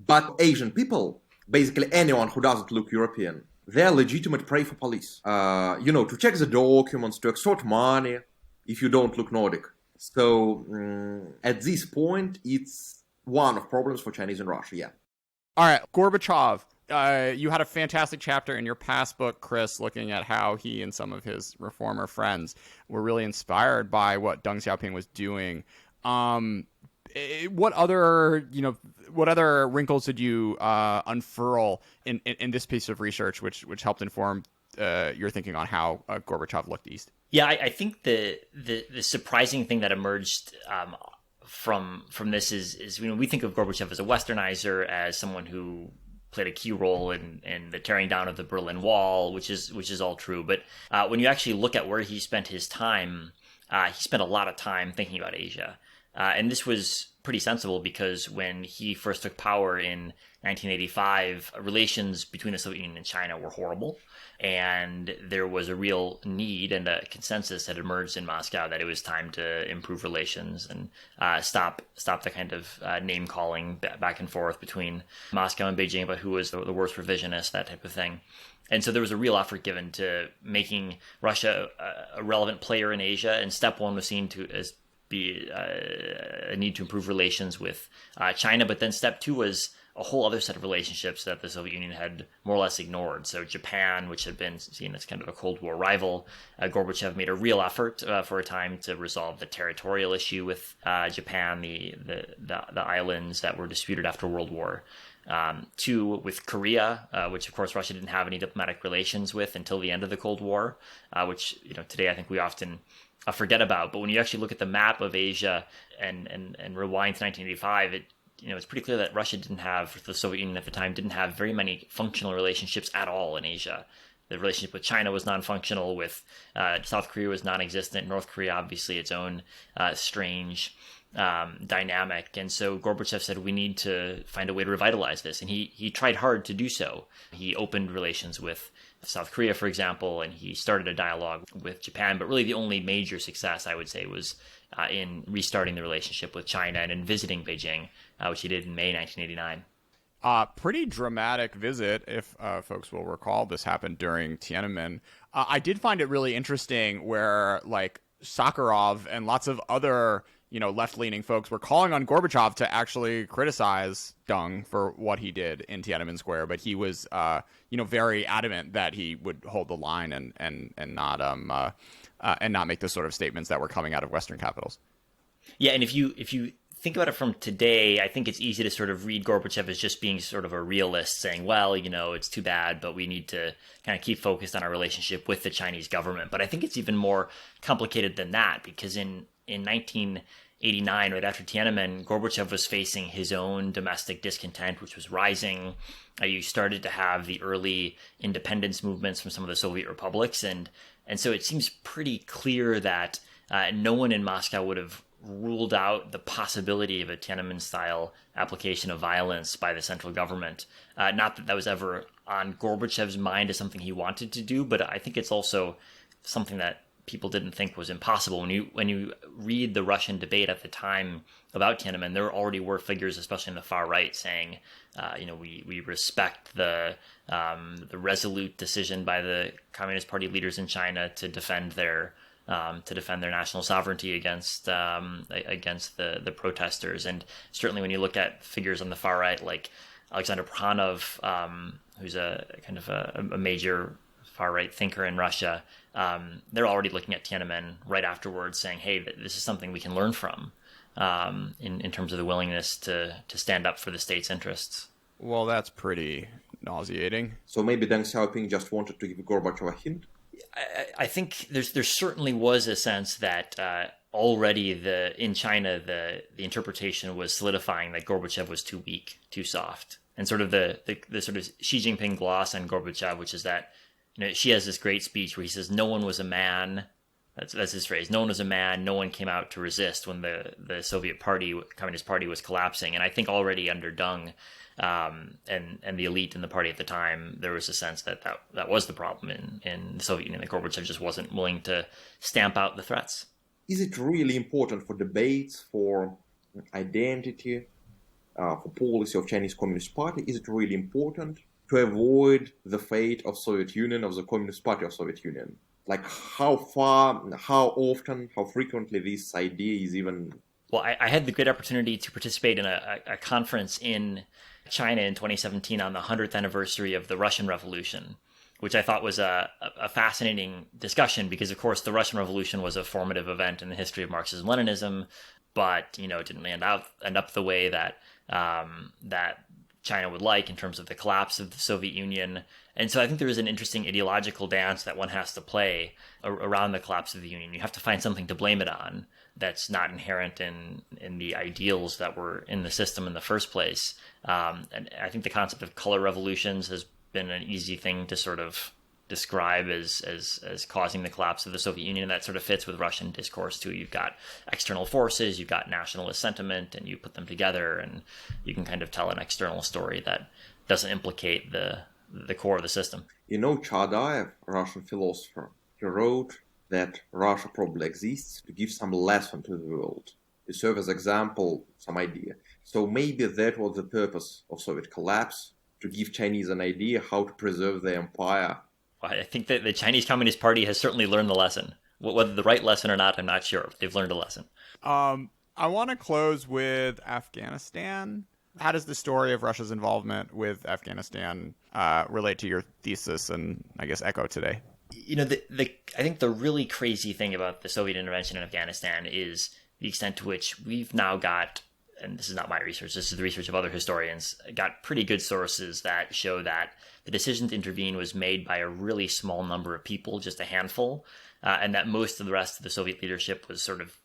But Asian people, basically anyone who doesn't look European, they're legitimate prey for police. To check the documents, to extort money if you don't look Nordic. So at this point, it's one of problems for Chinese in Russia, yeah. All right, Gorbachev, you had a fantastic chapter in your past book, Chris, looking at how he and some of his reformer friends were really inspired by what Deng Xiaoping was doing. What other wrinkles did you unfurl in this piece of research, which helped inform your thinking on how Gorbachev looked east. Yeah, I think the surprising thing that emerged from this is we think of Gorbachev as a Westernizer, as someone who played a key role in the tearing down of the Berlin Wall, which is all true. But when you actually look at where he spent his time, he spent a lot of time thinking about Asia. And this was pretty sensible because when he first took power in 1985, relations between the Soviet Union and China were horrible. And there was a real need and a consensus had emerged in Moscow that it was time to improve relations and stop the kind of name calling back and forth between Moscow and Beijing about who was the worst revisionist, that type of thing. And so there was a real effort given to making Russia a relevant player in Asia. And step one was seen as be a need to improve relations with China. But then step two was a whole other set of relationships that the Soviet Union had more or less ignored. So Japan, which had been seen as kind of a Cold War rival, Gorbachev made a real effort for a time to resolve the territorial issue with Japan, the islands that were disputed after World War. Two, with Korea, which of course Russia didn't have any diplomatic relations with until the end of the Cold War, which today I think we often forget about. But when you actually look at the map of Asia and rewind to 1985, it's pretty clear that Russia the Soviet Union at the time didn't have very many functional relationships at all in Asia. The relationship with China was non-functional, with South Korea was non-existent, North Korea obviously its own strange dynamic. And so Gorbachev said, we need to find a way to revitalize this. And he tried hard to do so. He opened relations with South Korea, for example, and he started a dialogue with Japan. But really the only major success, I would say, was in restarting the relationship with China and in visiting Beijing, which he did in May 1989. Pretty dramatic visit, if folks will recall. This happened during Tiananmen. I did find it really interesting where, like, Sakharov and lots of other, left-leaning folks were calling on Gorbachev to actually criticize Deng for what he did in Tiananmen Square, but he was, very adamant that he would hold the line and not make the sort of statements that were coming out of Western capitals. Yeah, and if you think about it from today, I think it's easy to sort of read Gorbachev as just being sort of a realist, saying, well, it's too bad, but we need to kind of keep focused on our relationship with the Chinese government. But I think it's even more complicated than that, because in 1989, right after Tiananmen, Gorbachev was facing his own domestic discontent, which was rising. You started to have the early independence movements from some of the Soviet republics. And so it seems pretty clear that no one in Moscow would have ruled out the possibility of a Tiananmen-style application of violence by the central government. Not that was ever on Gorbachev's mind as something he wanted to do, but I think it's also something that people didn't think was impossible. When you read the Russian debate at the time about Tiananmen, there already were figures, especially in the far right, saying, we respect the resolute decision by the Communist Party leaders in China to defend their national sovereignty against the protesters. And certainly when you look at figures on the far right, like Alexander Pranov, who's a kind of a major far right thinker in Russia, they're already looking at Tiananmen right afterwards, saying, hey, this is something we can learn from in terms of the willingness to stand up for the state's interests. Well, that's pretty nauseating. So maybe Deng Xiaoping just wanted to give Gorbachev a hint? I think there certainly was a sense that already in China the interpretation was solidifying that Gorbachev was too weak, too soft, and sort of the sort of Xi Jinping gloss on Gorbachev, which is that Xi has this great speech where he says no one was a man. That's his phrase. No one was a man. No one came out to resist when the Soviet Party, Communist Party, was collapsing. And I think already under Deng and the elite in the party at the time, there was a sense that was the problem in the Soviet Union, that Gorbachev just wasn't willing to stamp out the threats. Is it really important for debates, for identity, for policy of Chinese Communist Party? Is it really important to avoid the fate of Soviet Union, of the Communist Party of Soviet Union? Like how far, how often, how frequently this idea is even... Well, I had the great opportunity to participate in a conference in China in 2017 on the 100th anniversary of the Russian Revolution, which I thought was a fascinating discussion because, of course, the Russian Revolution was a formative event in the history of Marxism-Leninism, but, it didn't end up the way that China would like in terms of the collapse of the Soviet Union. And so I think there is an interesting ideological dance that one has to play around the collapse of the Union. You have to find something to blame it on that's not inherent in the ideals that were in the system in the first place. And I think the concept of color revolutions has been an easy thing to sort of describe as causing the collapse of the Soviet Union. That sort of fits with Russian discourse too. You've got external forces, you've got nationalist sentiment, and you put them together and you can kind of tell an external story that doesn't implicate the core of the system. You know, Chadaev, a Russian philosopher, he wrote that Russia probably exists to give some lesson to the world, to serve as example, some idea. So maybe that was the purpose of Soviet collapse, to give Chinese an idea how to preserve their empire. I think that the Chinese Communist Party has certainly learned the lesson. Whether the right lesson or not, I'm not sure. They've learned a lesson. I want to close with Afghanistan. How does the story of Russia's involvement with Afghanistan relate to your thesis and, I guess, echo today? You know, I think the really crazy thing about the Soviet intervention in Afghanistan is the extent to which we've now got, and this is not my research, this is the research of other historians, got pretty good sources that show that the decision to intervene was made by a really small number of people, just a handful, and that most of the rest of the Soviet leadership was sort of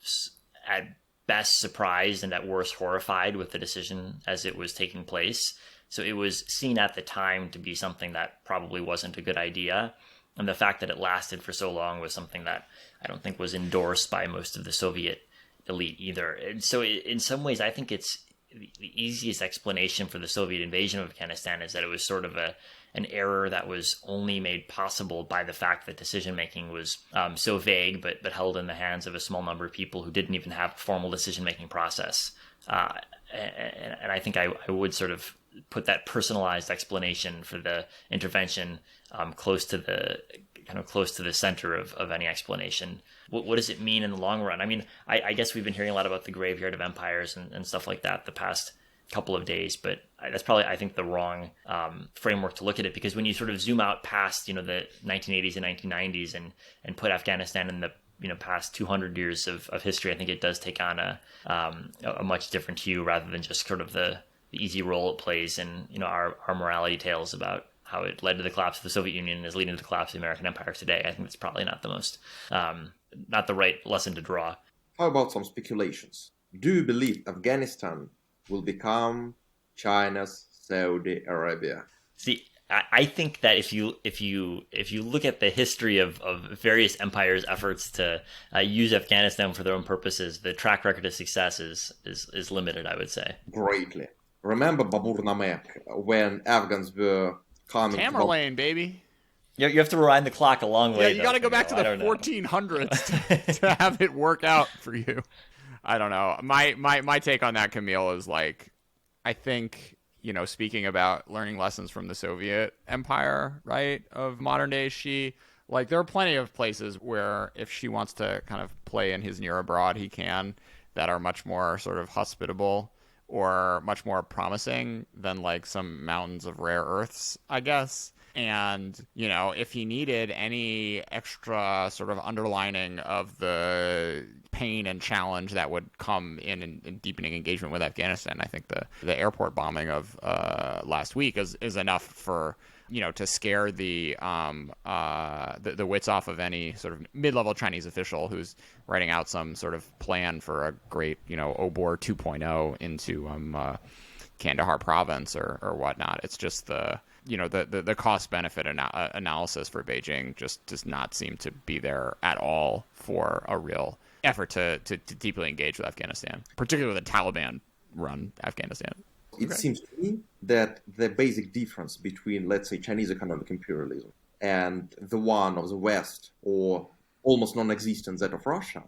at best surprised and at worst horrified with the decision as it was taking place. So it was seen at the time to be something that probably wasn't a good idea. And the fact that it lasted for so long was something that I don't think was endorsed by most of the Soviet elite either. And so in some ways, I think it's the easiest explanation for the Soviet invasion of Afghanistan is that it was sort of an error that was only made possible by the fact that decision-making was so vague, but held in the hands of a small number of people who didn't even have a formal decision-making process. And I think I would sort of put that personalized explanation for the intervention close to the center of any explanation. What does it mean in the long run? I mean, I guess we've been hearing a lot about the graveyard of empires and stuff like that the past couple of days, but that's probably, I think, the wrong framework to look at it, because when you sort of zoom out past, the 1980s and 1990s and put Afghanistan in the past 200 years of history, I think it does take on a much different hue rather than just sort of the easy role it plays in our morality tales about how it led to the collapse of the Soviet Union and is leading to the collapse of the American empire today. I think that's probably not the most, not the right lesson to draw. How about some speculations? Do you believe Afghanistan will become China's Saudi Arabia? See, I think that if you look at the history of various empires' efforts to use Afghanistan for their own purposes, the track record of success is limited, I would say. Greatly. Remember Babur Namek, when Afghans were coming Tamerlane, baby. You have to rewind the clock a long way. Yeah, you got to go back to the 1400s to have it work out for you. I don't know. My take on that, Camille, is like, I think, speaking about learning lessons from the Soviet Empire, right, of modern day Xi, like, there are plenty of places where if Xi wants to kind of play in his near abroad, he can, that are much more sort of hospitable or much more promising than like some mountains of rare earths, I guess. And, if he needed any extra sort of underlining of the pain and challenge that would come in deepening engagement with Afghanistan, I think the airport bombing of last week is enough for, to scare the wits off of any sort of mid-level Chinese official who's writing out some sort of plan for a great, Obor 2.0 into Kandahar province or whatnot. It's just the cost-benefit analysis for Beijing just does not seem to be there at all for a real effort to deeply engage with Afghanistan, particularly with the Taliban-run Afghanistan. It seems to me that the basic difference between, let's say, Chinese economic imperialism and the one of the West, or almost non-existent that of Russia,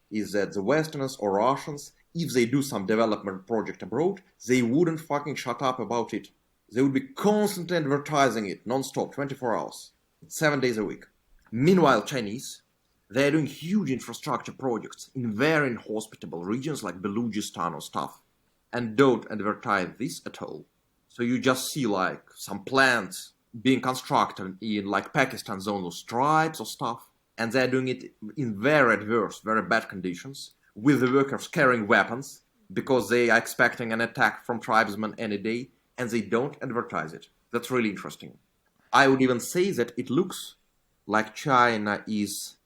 is that the Westerners or Russians, if they do some development project abroad, they wouldn't fucking shut up about it. They would be constantly advertising it non-stop, 24 hours, 7 days a week. Meanwhile, Chinese, they're doing huge infrastructure projects in very inhospitable regions like Balochistan or stuff, and don't advertise this at all. So you just see like some plants being constructed in like Pakistan zone of stripes or stuff, and they're doing it in very adverse, very bad conditions, with the workers carrying weapons because they are expecting an attack from tribesmen any day, and they don't advertise it. That's really interesting. I would even say that it looks like China is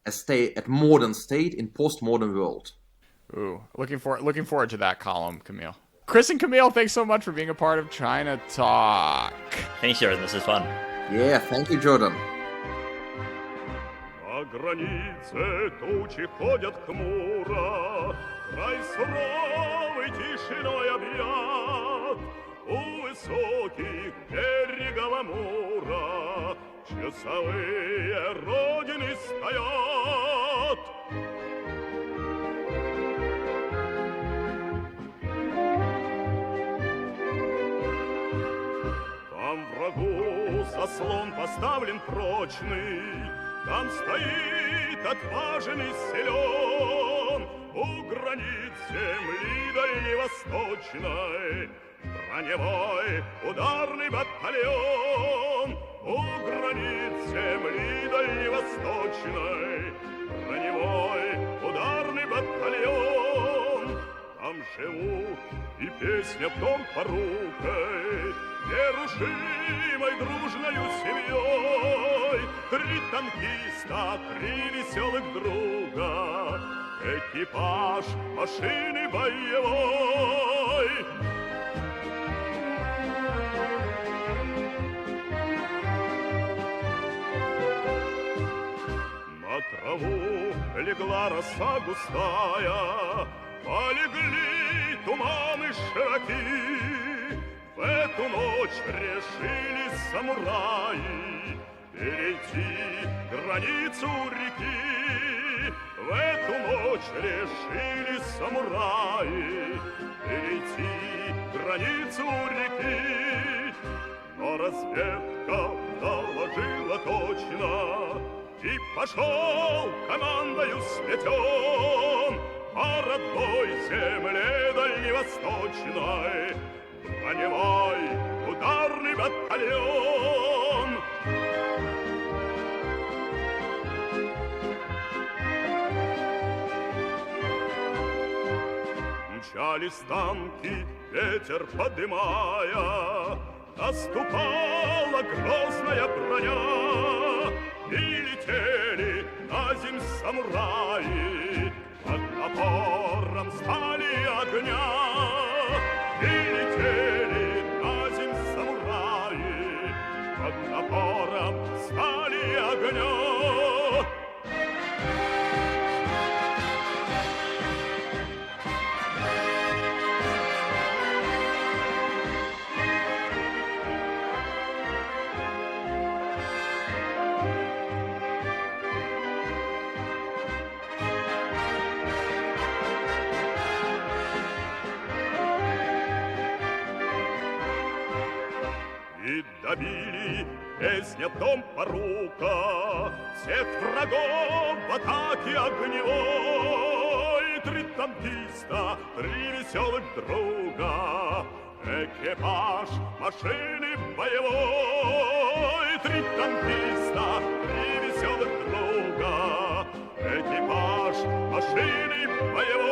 a modern state in postmodern world. Ooh, looking forward to that column, Camille. Chris and Camille, thanks so much for being a part of China Talk. Thanks, Jordan. This is fun. Yeah, thank you, Jordan. На границе тучи ходят хмуро, край суровый тишиной объят. У высоких берегов Амура часовые родины стоят. Там врагу заслон поставлен прочный, там стоит отважный силен. У границ земли дальневосточной броневой ударный батальон. У границ земли дальневосточной броневой ударный батальон. Там живут и песня в том порукой, нерушимой дружною семьей. 3 танкиста, 3 веселых друга, экипаж машины боевой. На траву легла роса густая, полегли туманы широки. В эту ночь решили самураи перейти границу реки. В эту ночь решили самураи перейти границу реки. Но разведка доложила точно, и пошел командою сметен по родной земле дальневосточной броневой ударный батальон. Мчались танки, ветер подымая, наступала грозная броня, и летели на земь самураи под напором стали огня. И летели на земь самураи под напором стали огня. И добили песня в том порука всех врагов в атаке огневой. 3 танкиста, 3 веселых друга, экипаж машины боевой. 3 танкиста, 3 веселых друга, экипаж машины боевой.